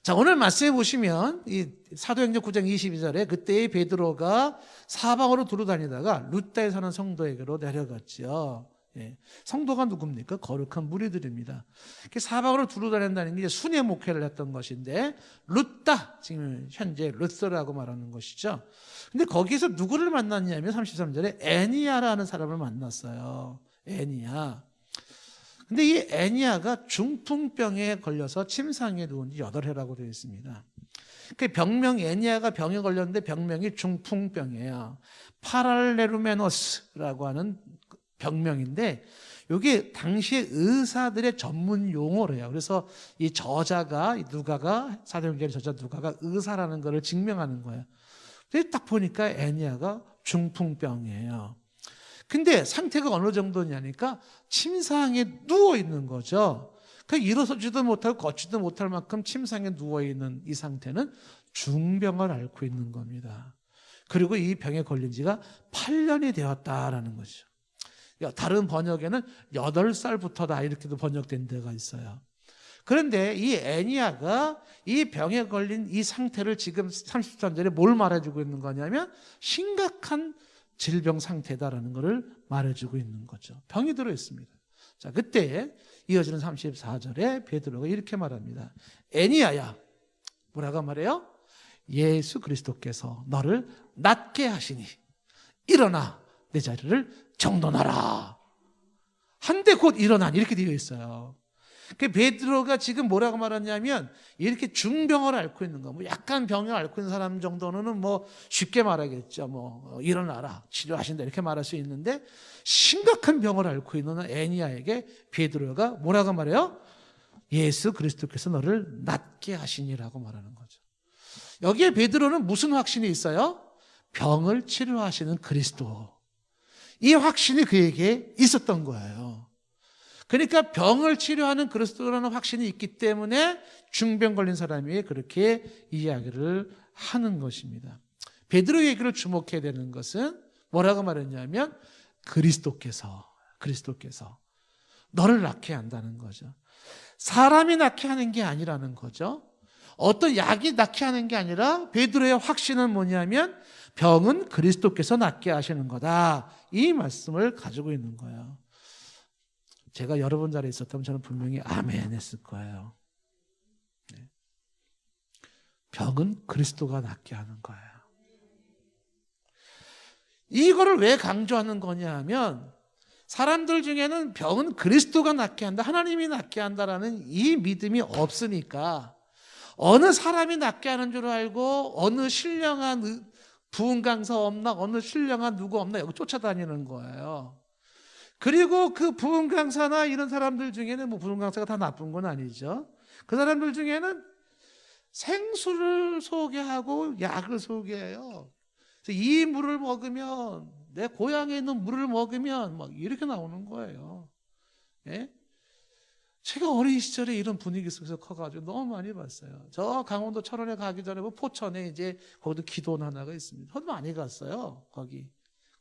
자, 오늘 말씀해 보시면 이 사도행전 9장 22절에 그때의 베드로가 사방으로 두루다니다가 룻다에 사는 성도에게로 내려갔죠. 예. 성도가 누굽니까? 거룩한 무리들입니다. 사방으로 두루다닌다는 게 순회 목회를 했던 것인데, 룻다, 지금 현재 룻서라고 말하는 것이죠. 근데 거기서 누구를 만났냐면 33절에 애니야라는 사람을 만났어요. 애니야. 근데 이 애니야가 중풍병에 걸려서 침상에 누운 지 8해라고 되어 있습니다. 그 병명, 애니야가 병에 걸렸는데 병명이 중풍병이에요. 파랄레루메노스라고 하는 병명인데, 이게 당시에 의사들의 전문 용어래요. 그래서 이 저자가, 누가가, 사도행전의 저자 누가가 의사라는 것을 증명하는 거예요. 근데 딱 보니까 애니야가 중풍병이에요. 근데 상태가 어느 정도냐니까 침상에 누워 있는 거죠. 그러니까 일어서지도 못하고 걷지도 못할 만큼 침상에 누워 있는 이 상태는 중병을 앓고 있는 겁니다. 그리고 이 병에 걸린 지가 8년이 되었다라는 거죠. 다른 번역에는 8살부터다 이렇게도 번역된 데가 있어요. 그런데 이 애니야가 이 병에 걸린 이 상태를 지금 33절에 뭘 말해주고 있는 거냐면 심각한 질병 상태다라는 것을 말해주고 있는 거죠. 병이 들어 있습니다. 자, 그때 이어지는 34절에 베드로가 이렇게 말합니다. 애니야야, 뭐라고 말해요? 예수 그리스도께서 너를 낫게 하시니 일어나 내 자리를 정돈하라. 한데 곧 일어나니, 이렇게 되어 있어요. 그 베드로가 지금 뭐라고 말하냐면, 이렇게 중병을 앓고 있는 거, 약간 병을 앓고 있는 사람 정도는 쉽게 말하겠죠. 일어나라, 치료하신다, 이렇게 말할 수 있는데, 심각한 병을 앓고 있는 애니야에게 베드로가 뭐라고 말해요? 예수 그리스도께서 너를 낫게 하시니라고 말하는 거죠. 여기에 베드로는 무슨 확신이 있어요? 병을 치료하시는 그리스도. 이 확신이 그에게 있었던 거예요. 그러니까 병을 치료하는 그리스도라는 확신이 있기 때문에 중병 걸린 사람이 그렇게 이야기를 하는 것입니다. 베드로 얘기를 주목해야 되는 것은 뭐라고 말했냐면, 그리스도께서 너를 낫게 한다는 거죠. 사람이 낫게 하는 게 아니라는 거죠. 어떤 약이 낫게 하는 게 아니라 베드로의 확신은 뭐냐면, 병은 그리스도께서 낫게 하시는 거다. 이 말씀을 가지고 있는 거예요. 제가 여러분 자리에 있었다면 저는 분명히 아멘 했을 거예요. 네. 병은 그리스도가 낫게 하는 거예요. 이거를 왜 강조하는 거냐 하면, 사람들 중에는 병은 그리스도가 낫게 한다, 하나님이 낫게 한다라는 이 믿음이 없으니까 어느 사람이 낫게 하는 줄 알고 어느 신령한 부흥 강사 없나, 어느 신령한 누구 없나 여기 쫓아다니는 거예요. 그리고 그 부흥 강사나 이런 사람들 중에는 뭐 부흥 강사가 다 나쁜 건 아니죠. 그 사람들 중에는 생수를 소개하고 약을 소개해요. 이 물을 먹으면, 내 고향에 있는 물을 먹으면 막 이렇게 나오는 거예요. 예? 제가 어린 시절에 이런 분위기 속에서 커가지고 너무 많이 봤어요. 저 강원도 철원에 가기 전에 뭐 포천에 이제 거기도 기도원 하나가 있습니다. 저도 많이 갔어요. 거기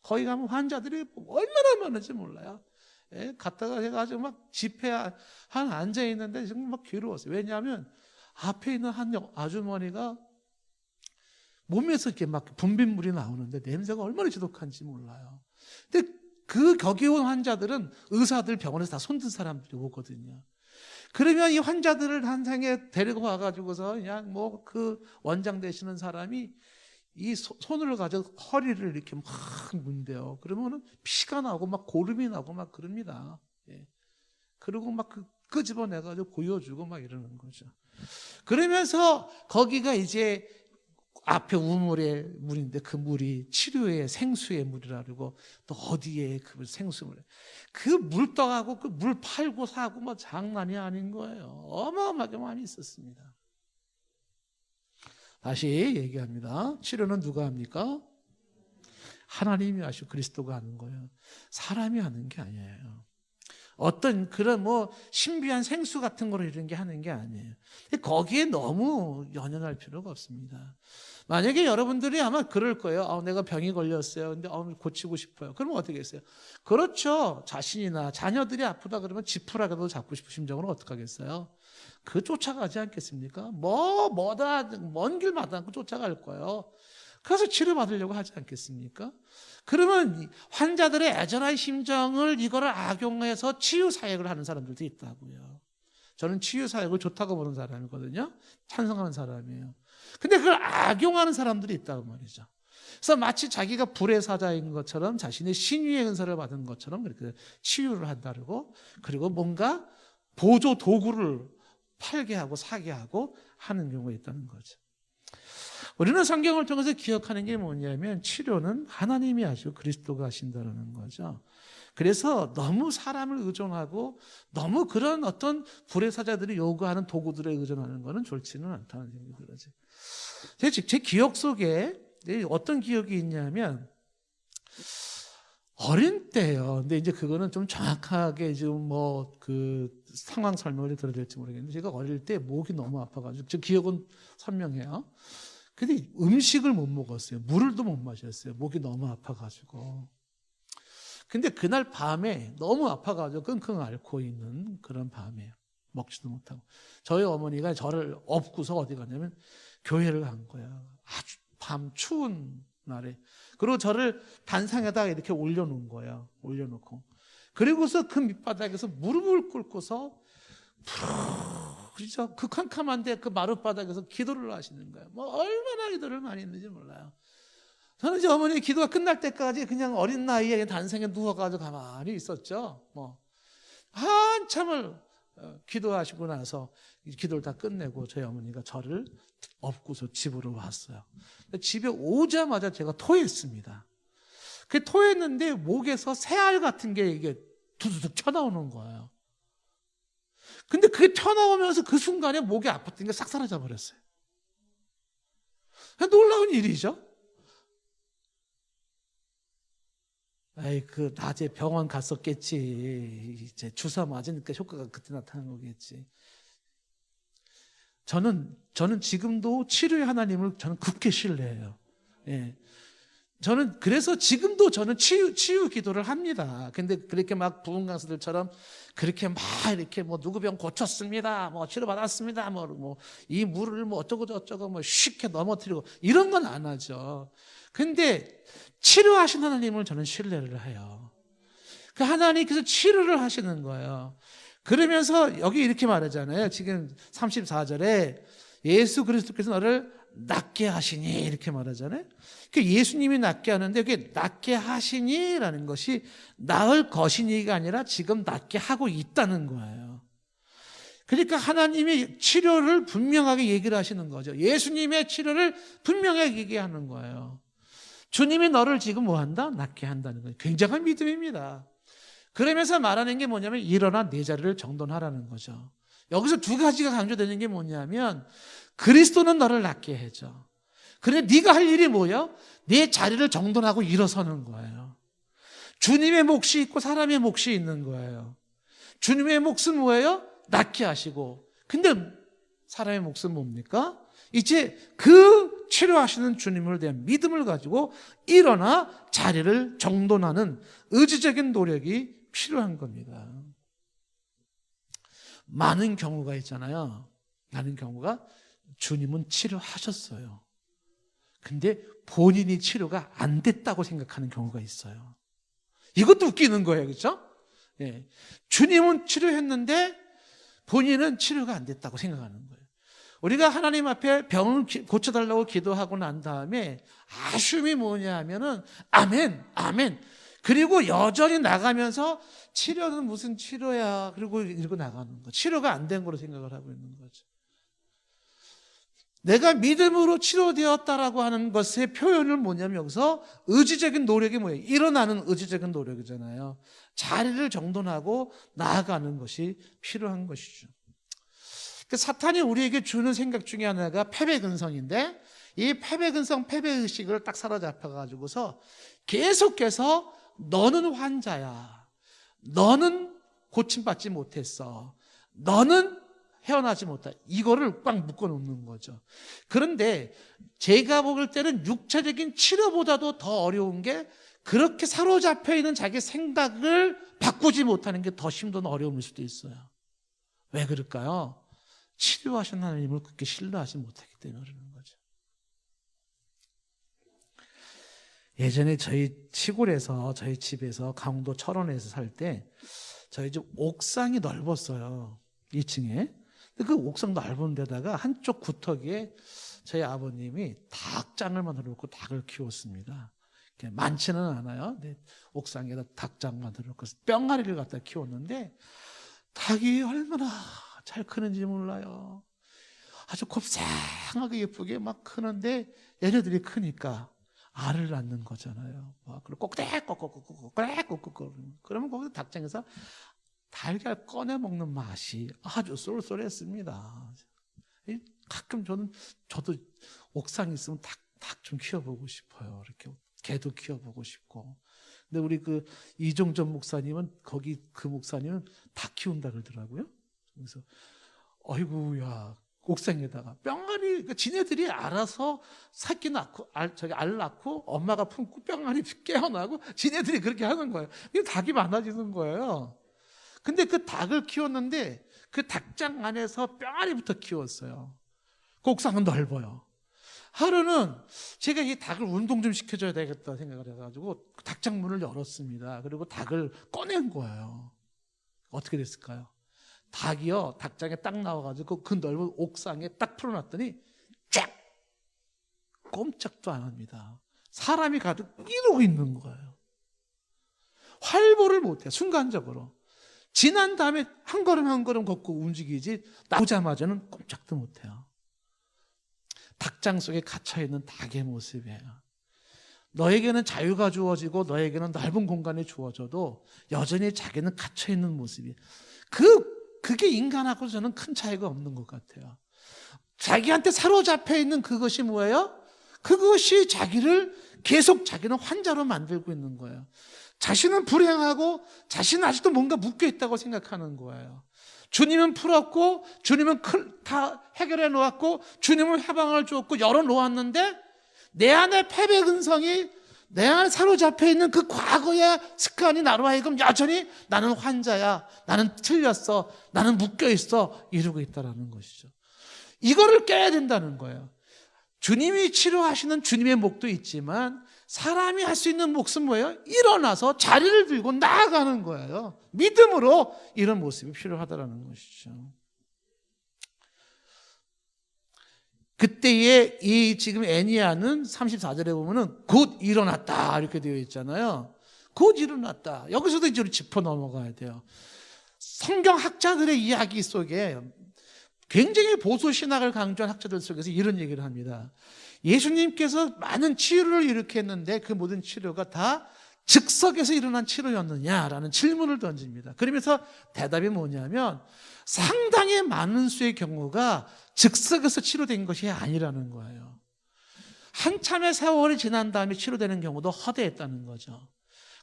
가면 환자들이 얼마나 많은지 몰라요. 예? 갔다가 해가지고 막 집회 한 앉아 있는데 정말 막 괴로웠어요. 왜냐하면 앞에 있는 한 아주머니가 몸에서 이렇게 막 분비물이 나오는데 냄새가 얼마나 지독한지 몰라요. 근데 거기 온 환자들은 의사들 병원에서 다 손든 사람들이 오거든요. 그러면 이 환자들을 한 상에 데리고 와가지고서 그냥 뭐 그 원장 되시는 사람이 이 손을 가지고 허리를 이렇게 막 문대요. 그러면은 피가 나고 막 고름이 나고 막 그럽니다. 예. 그리고 막 끄집어내가지고 보여주고 막 이러는 거죠. 그러면서 거기가 이제 앞에 우물의 물인데 그 물이 치료의 생수의 물이라 그러고 또 어디에 그 생수물, 그 물떡하고 그 물 팔고 사고 뭐 장난이 아닌 거예요. 어마어마하게 많이 있었습니다. 다시 얘기합니다. 치료는 누가 합니까? 하나님이 하시고 그리스도가 하는 거예요. 사람이 하는 게 아니에요. 어떤 그런 뭐 신비한 생수 같은 거로 이런 게 하는 게 아니에요. 거기에 너무 연연할 필요가 없습니다. 만약에 여러분들이 아마 그럴 거예요. 내가 병이 걸렸어요. 근데 고치고 싶어요. 그러면 어떻게 했어요? 그렇죠. 자신이나 자녀들이 아프다 그러면 지푸라기라도 잡고 싶은 심정으로 어떻게 하겠어요? 쫓아가지 않겠습니까? 뭐다 먼 길 마다않고 쫓아갈 거예요. 그래서 치료받으려고 하지 않겠습니까? 그러면 환자들의 애절한 심정을 이거를 악용해서 치유 사역을 하는 사람들도 있다고요. 저는 치유 사역을 좋다고 보는 사람이거든요. 찬성하는 사람이에요. 근데 그걸 악용하는 사람들이 있다고 말이죠. 그래서 마치 자기가 불의 사자인 것처럼 자신의 신유의 은사를 받은 것처럼 그렇게 치유를 한다고, 그리고 뭔가 보조 도구를 팔게 하고 사게 하고 하는 경우가 있다는 거죠. 우리는 성경을 통해서 기억하는 게 뭐냐면 치료는 하나님이 하시고 그리스도가 하신다는 거죠. 그래서 너무 사람을 의존하고 너무 그런 어떤 불의 사자들이 요구하는 도구들에 의존하는 것은 좋지는 않다는 생각이 들어요. 제 기억 속에 어떤 기억이 있냐면 어린 때예요. 근데 이제 그거는 좀 정확하게 지금 뭐 그 상황 설명을 드려야 될지 모르겠는데, 제가 어릴 때 목이 너무 아파가지고 제 기억은 선명해요. 근데 음식을 못 먹었어요. 물도 못 마셨어요. 목이 너무 아파가지고. 근데 그날 밤에 너무 아파가지고 끙끙 앓고 있는 그런 밤에 먹지도 못하고 저희 어머니가 저를 업고서 어디 갔냐면 교회를 간 거예요. 아주 밤 추운 날에. 그리고 저를 단상에다가 이렇게 올려놓은 거예요. 올려놓고. 그리고서 그 밑바닥에서 무릎을 꿇고서 그렇죠. 그 캄캄한데 그 마룻바닥에서 기도를 하시는 거예요. 뭐 얼마나 기도를 많이 했는지 몰라요. 저는 이제 어머니 기도가 끝날 때까지 그냥 어린 나이에 단상에 누워가지고 가만히 있었죠. 뭐 한참을 기도하시고 나서 기도를 다 끝내고 저희 어머니가 저를 업고서 집으로 왔어요. 집에 오자마자 제가 토했습니다. 그 토했는데 목에서 새알 같은 게 이게 두두둑 튀어나오는 거예요. 근데 그게 튀어나오면서 그 순간에 목이 아팠던 게 싹 사라져 버렸어요. 놀라운 일이죠. 그 낮에 병원 갔었겠지. 이제 주사 맞으니까 효과가 그때 나타난 거겠지. 저는 지금도 치료의 하나님을 저는 굳게 신뢰해요. 예. 그래서 지금도 저는 치유 기도를 합니다. 근데 그렇게 막 부흥 강사들처럼 그렇게 막 이렇게 뭐 누구 병 고쳤습니다. 뭐 치료받았습니다. 뭐 이 물을 뭐 어쩌고 저쩌고 뭐 쉽게 넘어뜨리고 이런 건 안 하죠. 근데 치료하신 하나님을 저는 신뢰를 해요. 그 하나님께서 치료를 하시는 거예요. 그러면서 여기 이렇게 말하잖아요. 지금 34절에 예수 그리스도께서 너를 낫게 하시니 이렇게 말하잖아요. 예수님이 낫게 하는데 그게 낫게 하시니라는 것이 나을 것이니가 아니라 지금 낫게 하고 있다는 거예요. 그러니까 하나님이 치료를 분명하게 얘기를 하시는 거죠. 예수님의 치료를 분명하게 얘기하는 거예요. 주님이 너를 지금 뭐 한다? 낫게 한다는 거예요. 굉장한 믿음입니다. 그러면서 말하는 게 뭐냐면 일어나 내 자리를 정돈하라는 거죠. 여기서 두 가지가 강조되는 게 뭐냐면 그리스도는 너를 낫게 해줘. 그래 네가 할 일이 뭐예요? 네 자리를 정돈하고 일어서는 거예요. 주님의 몫이 있고 사람의 몫이 있는 거예요. 주님의 몫은 뭐예요? 낫게 하시고. 근데 사람의 몫은 뭡니까? 이제 그 치료하시는 주님을 대한 믿음을 가지고 일어나 자리를 정돈하는 의지적인 노력이 필요한 겁니다. 많은 경우가 있잖아요. 많은 경우가 주님은 치료하셨어요. 근데 본인이 치료가 안 됐다고 생각하는 경우가 있어요. 이것도 웃기는 거예요. 그렇죠? 예. 주님은 치료했는데 본인은 치료가 안 됐다고 생각하는 거예요. 우리가 하나님 앞에 병을 고쳐달라고 기도하고 난 다음에 아쉬움이 뭐냐 하면은 아멘, 아멘. 그리고 여전히 나가면서 치료는 무슨 치료야. 그리고 이러고 나가는 거. 치료가 안 된 거로 생각을 하고 있는 거죠. 내가 믿음으로 치료되었다라고 하는 것의 표현을 뭐냐면 여기서 의지적인 노력이 뭐예요? 일어나는 의지적인 노력이잖아요. 자리를 정돈하고 나아가는 것이 필요한 것이죠. 사탄이 우리에게 주는 생각 중에 하나가 패배근성인데 이 패배근성, 패배의식을 딱 사로잡혀가지고서 계속해서 너는 환자야. 너는 고침받지 못했어. 너는 헤어나지 못해. 이거를 꽉 묶어놓는 거죠. 그런데 제가 볼 때는 육체적인 치료보다도 더 어려운 게 그렇게 사로잡혀 있는 자기 생각을 바꾸지 못하는 게 더 힘든 어려움일 수도 있어요. 왜 그럴까요? 치료하신 하나님을 그렇게 신뢰하지 못하기 때문에 그러는 거죠. 예전에 저희 시골에서 저희 집에서 강원도 철원에서 살 때 저희 집 옥상이 넓었어요. 2층에. 그 옥상 넓은 데다가 한쪽 구터기에 저희 아버님이 닭장을 만들어 놓고 닭을 키웠습니다. 많지는 않아요. 근데 옥상에다 닭장 만들어 놓고 뿅아리를 갖다 키웠는데 닭이 얼마나 잘 크는지 몰라요. 아주 곱상하게 예쁘게 막 크는데 얘네들이 크니까 알을 낳는 거잖아요. 그리고 꼭대꼭꼭꼭꼭꼭꼭꼭꼭 그러면 거기서 닭장에서 달걀 꺼내 먹는 맛이 아주 쏠쏠했습니다. 가끔 저도 옥상 있으면 닭 좀 키워보고 싶어요. 이렇게 개도 키워보고 싶고. 근데 우리 그 이종전 목사님은 그 목사님은 닭 키운다 그러더라고요. 그래서 어이구야 옥상에다가 뿅아리 그러니까 지네들이 알아서 새끼 낳고 알 낳고 엄마가 품고 뿅아리 깨어나고 지네들이 그렇게 하는 거예요. 이게 닭이 많아지는 거예요. 근데 그 닭을 키웠는데 그 닭장 안에서 뿅아리부터 키웠어요. 그 옥상은 넓어요. 하루는 제가 이 닭을 운동 좀 시켜줘야 되겠다 생각을 해가지고 닭장 문을 열었습니다. 그리고 닭을 꺼낸 거예요. 어떻게 됐을까요? 닭이요 닭장에 딱 나와가지고 그 넓은 옥상에 딱 풀어놨더니 쫙 꼼짝도 안 합니다. 사람이 가득 이러고 있는 거예요. 활보를 못해요. 순간적으로. 지난 다음에 한 걸음 한 걸음 걷고 움직이지 나오자마자는 꼼짝도 못해요. 닭장 속에 갇혀있는 닭의 모습이에요. 너에게는 자유가 주어지고 너에게는 넓은 공간이 주어져도 여전히 자기는 갇혀있는 모습이에요. 그게 인간하고 저는 큰 차이가 없는 것 같아요. 자기한테 사로잡혀 있는 그것이 뭐예요? 그것이 자기를 계속 자기는 환자로 만들고 있는 거예요. 자신은 불행하고 자신은 아직도 뭔가 묶여 있다고 생각하는 거예요. 주님은 풀었고 주님은 다 해결해 놓았고 주님은 해방을 줬고 열어 놓았는데 내 안에 패배 근성이 내 안에 사로잡혀 있는 그 과거의 습관이 나로 하여금 여전히 나는 환자야, 나는 틀렸어, 나는 묶여 있어 이러고 있다는 것이죠. 이거를 깨야 된다는 거예요. 주님이 치료하시는 주님의 목도 있지만 사람이 할 수 있는 몫은 뭐예요? 일어나서 자리를 들고 나아가는 거예요. 믿음으로 이런 모습이 필요하다는 것이죠. 그때의 이 지금 애니아는 34절에 보면은 곧 일어났다 이렇게 되어 있잖아요. 곧 일어났다. 여기서도 이제 짚어 넘어가야 돼요. 성경 학자들의 이야기 속에 굉장히 보수 신학을 강조한 학자들 속에서 이런 얘기를 합니다. 예수님께서 많은 치료를 일으켰는데 그 모든 치료가 다 즉석에서 일어난 치료였느냐라는 질문을 던집니다. 그러면서 대답이 뭐냐면 상당히 많은 수의 경우가 즉석에서 치료된 것이 아니라는 거예요. 한참의 세월이 지난 다음에 치료되는 경우도 허다했다는 거죠.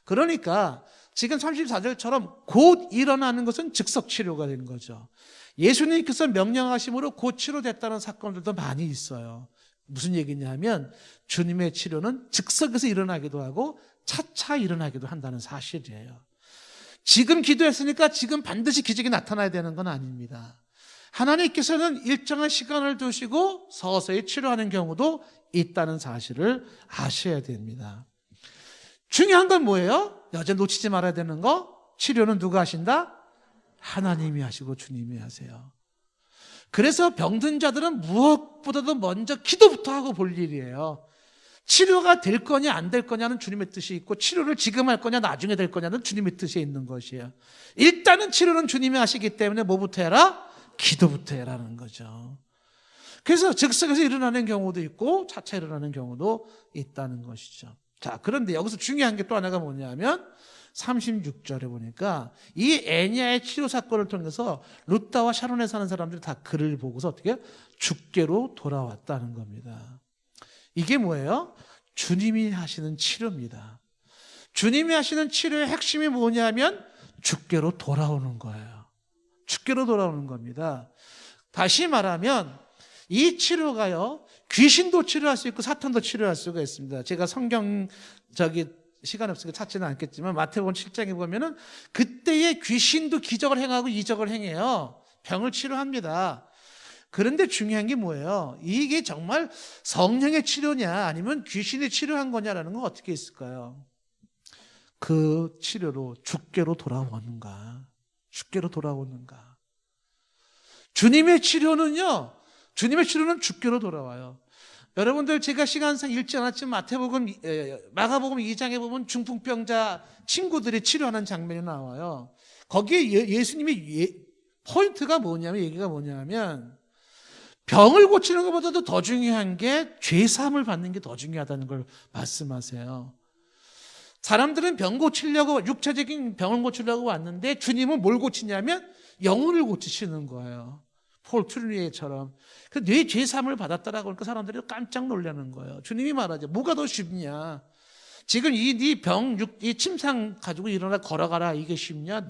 그러니까 지금 34절처럼 곧 일어나는 것은 즉석 치료가 된 거죠. 예수님께서 명령하심으로 곧 치료됐다는 사건들도 많이 있어요. 무슨 얘기냐면 주님의 치료는 즉석에서 일어나기도 하고 차차 일어나기도 한다는 사실이에요. 지금 기도했으니까 지금 반드시 기적이 나타나야 되는 건 아닙니다. 하나님께서는 일정한 시간을 두시고 서서히 치료하는 경우도 있다는 사실을 아셔야 됩니다. 중요한 건 뭐예요? 여전히 놓치지 말아야 되는 거, 치료는 누가 하신다? 하나님이 하시고 주님이 하세요. 그래서 병든 자들은 무엇보다도 먼저 기도부터 하고 볼 일이에요. 치료가 될 거냐 안 될 거냐는 주님의 뜻이 있고 치료를 지금 할 거냐 나중에 될 거냐는 주님의 뜻이 있는 것이에요. 일단은 치료는 주님이 하시기 때문에 뭐부터 해라? 기도부터 해라는 거죠. 그래서 즉석에서 일어나는 경우도 있고 차차 일어나는 경우도 있다는 것이죠. 자, 그런데 여기서 중요한 게 또 하나가 뭐냐면 36절에 보니까 이 애니아의 치료 사건을 통해서 루다와 샤론에 사는 사람들이 다 그를 보고서 어떻게 주께로 돌아왔다는 겁니다. 이게 뭐예요? 주님이 하시는 치료입니다. 주님이 하시는 치료의 핵심이 뭐냐면 주께로 돌아오는 거예요. 주께로 돌아오는 겁니다. 다시 말하면 이 치료가요, 귀신도 치료할 수 있고 사탄도 치료할 수가 있습니다. 제가 성경 시간 없으니까 찾지는 않겠지만 마태복음 7장에 보면은 그때의 귀신도 기적을 행하고 이적을 행해요. 병을 치료합니다. 그런데 중요한 게 뭐예요? 이게 정말 성령의 치료냐 아니면 귀신이 치료한 거냐라는 건 어떻게 있을까요? 그 치료로 주께로 돌아오는가? 주께로 돌아오는가? 주님의 치료는 주께로 돌아와요. 여러분들 제가 시간상 읽지 않았지만 마가복음 2장에 보면 중풍병자 친구들이 치료하는 장면이 나와요. 거기에 예수님이 포인트가 뭐냐면 얘기가 뭐냐면 병을 고치는 것보다도 더 중요한 게 죄사함을 받는 게 더 중요하다는 걸 말씀하세요. 사람들은 병 고치려고 육체적인 병을 고치려고 왔는데 주님은 뭘 고치냐면 영혼을 고치시는 거예요. 폴 트루니에처럼. 뇌 죄사함을 받았다라고 하니까 사람들이 깜짝 놀라는 거예요. 주님이 말하죠. 뭐가 더 쉽냐? 지금 네 침상 가지고 일어나 걸어가라 이게 쉽냐?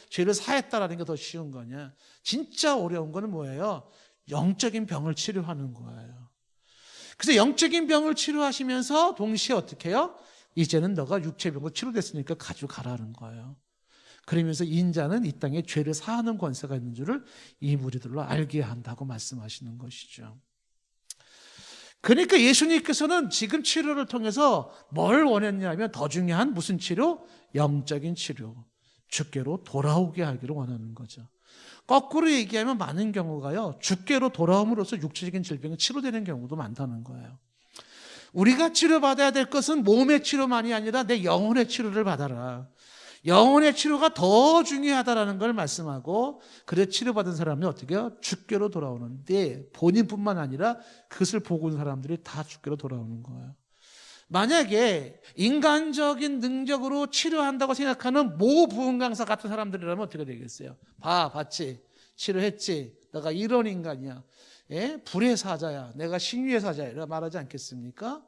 죄를 사했다라는 게 더 쉬운 거냐? 진짜 어려운 거는 뭐예요? 영적인 병을 치료하는 거예요. 그래서 영적인 병을 치료하시면서 동시에 어떻게 해요? 이제는 너가 육체병으로 치료됐으니까 가지고 가라는 거예요. 그러면서 인자는 이 땅에 죄를 사하는 권세가 있는 줄을 이 무리들로 알게 한다고 말씀하시는 것이죠. 그러니까 예수님께서는 지금 치료를 통해서 뭘 원했냐면 더 중요한 무슨 치료? 영적인 치료. 주께로 돌아오게 하기를 원하는 거죠. 거꾸로 얘기하면 많은 경우가요, 주께로 돌아옴으로써 육체적인 질병이 치료되는 경우도 많다는 거예요. 우리가 치료받아야 될 것은 몸의 치료만이 아니라 내 영혼의 치료를 받아라. 영혼의 치료가 더 중요하다는 걸 말씀하고, 그래 치료받은 사람이 어떻게 해요? 주께로 돌아오는데 본인뿐만 아니라 그것을 보고 있는 사람들이 다 주께로 돌아오는 거예요. 만약에 인간적인 능력으로 치료한다고 생각하는 모 부흥강사 같은 사람들이라면 어떻게 되겠어요? 봤지? 치료했지? 내가 이런 인간이야. 예? 불의 사자야. 내가 신유의 사자야. 이렇게 말하지 않겠습니까?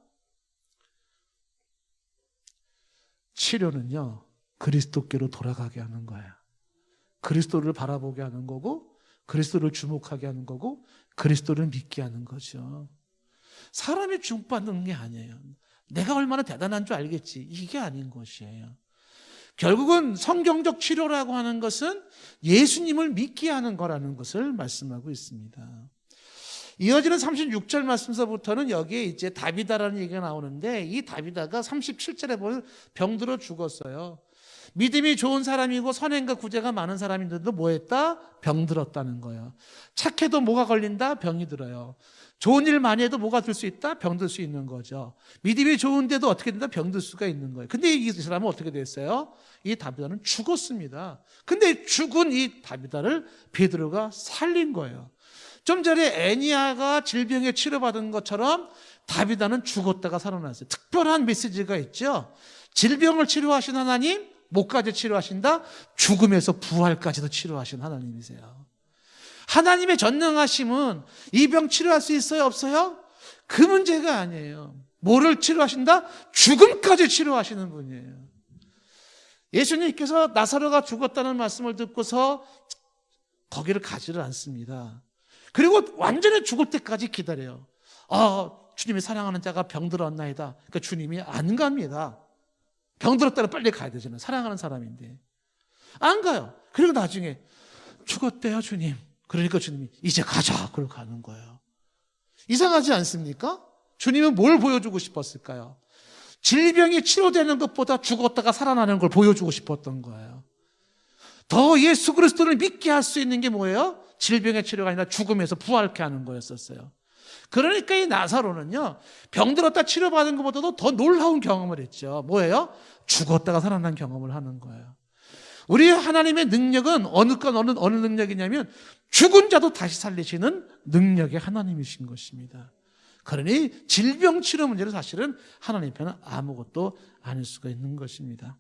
치료는요, 그리스도께로 돌아가게 하는 거야. 그리스도를 바라보게 하는 거고, 그리스도를 주목하게 하는 거고, 그리스도를 믿게 하는 거죠. 사람이 주목받는 게 아니에요. 내가 얼마나 대단한 줄 알겠지. 이게 아닌 것이에요. 결국은 성경적 치료라고 하는 것은 예수님을 믿게 하는 거라는 것을 말씀하고 있습니다. 이어지는 36절 말씀서부터는 여기에 이제 다비다라는 얘기가 나오는데, 이 다비다가 37절에 보면 병들어 죽었어요. 믿음이 좋은 사람이고 선행과 구제가 많은 사람인데도 뭐 했다? 병들었다는 거예요. 착해도 뭐가 걸린다? 병이 들어요. 좋은 일 많이 해도 뭐가 들 수 있다? 병들 수 있는 거죠. 믿음이 좋은데도 어떻게 된다? 병들 수가 있는 거예요. 근데 이 사람은 어떻게 됐어요? 이 다비다는 죽었습니다. 근데 죽은 이 다비다를 베드로가 살린 거예요. 좀 전에 애니아가 질병에 치료받은 것처럼 다비다는 죽었다가 살아났어요. 특별한 메시지가 있죠. 질병을 치료하신 하나님, 목까지 치료하신다. 죽음에서 부활까지도 치료하신 하나님이세요. 하나님의 전능하심은 이 병 치료할 수 있어요? 없어요? 그 문제가 아니에요. 뭐를 치료하신다? 죽음까지 치료하시는 분이에요. 예수님께서 나사로가 죽었다는 말씀을 듣고서 거기를 가지를 않습니다. 그리고 완전히 죽을 때까지 기다려요. 주님이 사랑하는 자가 병들었나이다. 그러니까 주님이 안 갑니다. 병들었다면 빨리 가야 되잖아요. 사랑하는 사람인데. 안 가요. 그리고 나중에 죽었대요, 주님. 그러니까 주님이 이제 가자. 그러고 가는 거예요. 이상하지 않습니까? 주님은 뭘 보여주고 싶었을까요? 질병이 치료되는 것보다 죽었다가 살아나는 걸 보여주고 싶었던 거예요. 더 예수 그리스도를 믿게 할 수 있는 게 뭐예요? 질병의 치료가 아니라 죽음에서 부활케 하는 거였었어요. 그러니까 이 나사로는요, 병들었다 치료받은 것보다도 더 놀라운 경험을 했죠. 뭐예요? 죽었다가 살아난 경험을 하는 거예요. 우리 하나님의 능력은 어느 능력이냐면 죽은 자도 다시 살리시는 능력의 하나님이신 것입니다. 그러니 질병 치료 문제는 사실은 하나님 편은 아무것도 아닐 수가 있는 것입니다.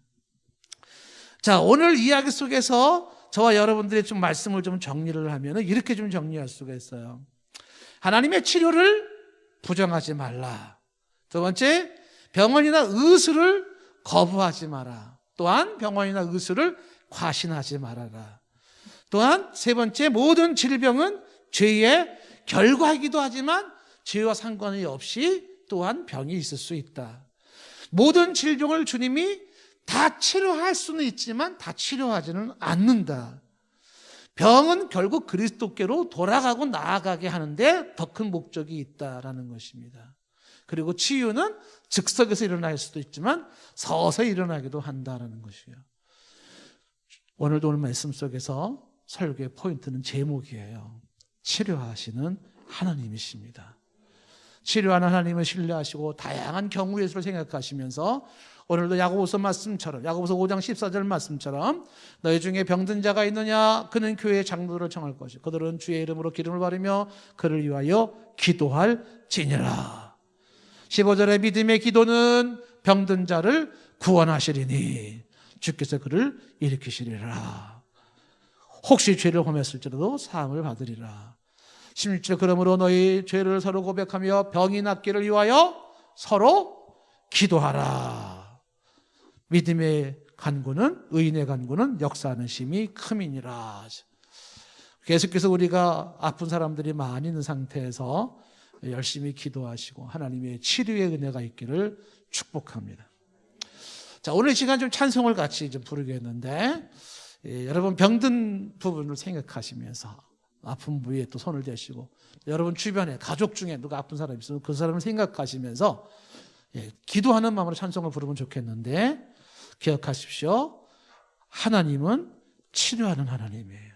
자, 오늘 이야기 속에서 저와 여러분들의 좀 말씀을 좀 정리를 하면 이렇게 좀 정리할 수가 있어요. 하나님의 치료를 부정하지 말라. 두 번째, 병원이나 의술을 거부하지 마라. 또한 병원이나 의술을 과신하지 말아라. 또한 세 번째, 모든 질병은 죄의 결과이기도 하지만 죄와 상관이 없이 또한 병이 있을 수 있다. 모든 질병을 주님이 다 치료할 수는 있지만 다 치료하지는 않는다. 병은 결국 그리스도께로 돌아가고 나아가게 하는데 더 큰 목적이 있다라는 것입니다. 그리고 치유는 즉석에서 일어날 수도 있지만 서서히 일어나기도 한다라는 것이에요. 오늘도 오늘 말씀 속에서 설교의 포인트는 제목이에요. 치료하시는 하나님이십니다. 치료하는 하나님을 신뢰하시고 다양한 경우의 수를 생각하시면서 오늘도 야고보서 말씀처럼, 야고보서 5장 14절 말씀처럼 너희 중에 병든 자가 있느냐? 그는 교회의 장로를 청할 것이요 그들은 주의 이름으로 기름을 바르며 그를 위하여 기도할지니라. 15절의 믿음의 기도는 병든 자를 구원하시리니 주께서 그를 일으키시리라. 혹시 죄를 범했을지라도 사함을 받으리라. 16절 그러므로 너희 죄를 서로 고백하며 병이 낫기를 위하여 서로 기도하라. 믿음의 간구는, 의인의 간구는 역사하는 힘이 큼이니라. 계속해서 우리가 아픈 사람들이 많이 있는 상태에서 열심히 기도하시고 하나님의 치료의 은혜가 있기를 축복합니다. 자, 오늘 시간 좀 찬송을 같이 좀 부르겠는데, 여러분 병든 부분을 생각하시면서 아픈 부위에 또 손을 대시고, 여러분 주변에 가족 중에 누가 아픈 사람이 있으면 그 사람을 생각하시면서 기도하는 마음으로 찬송을 부르면 좋겠는데, 기억하십시오. 하나님은 치료하는 하나님이에요.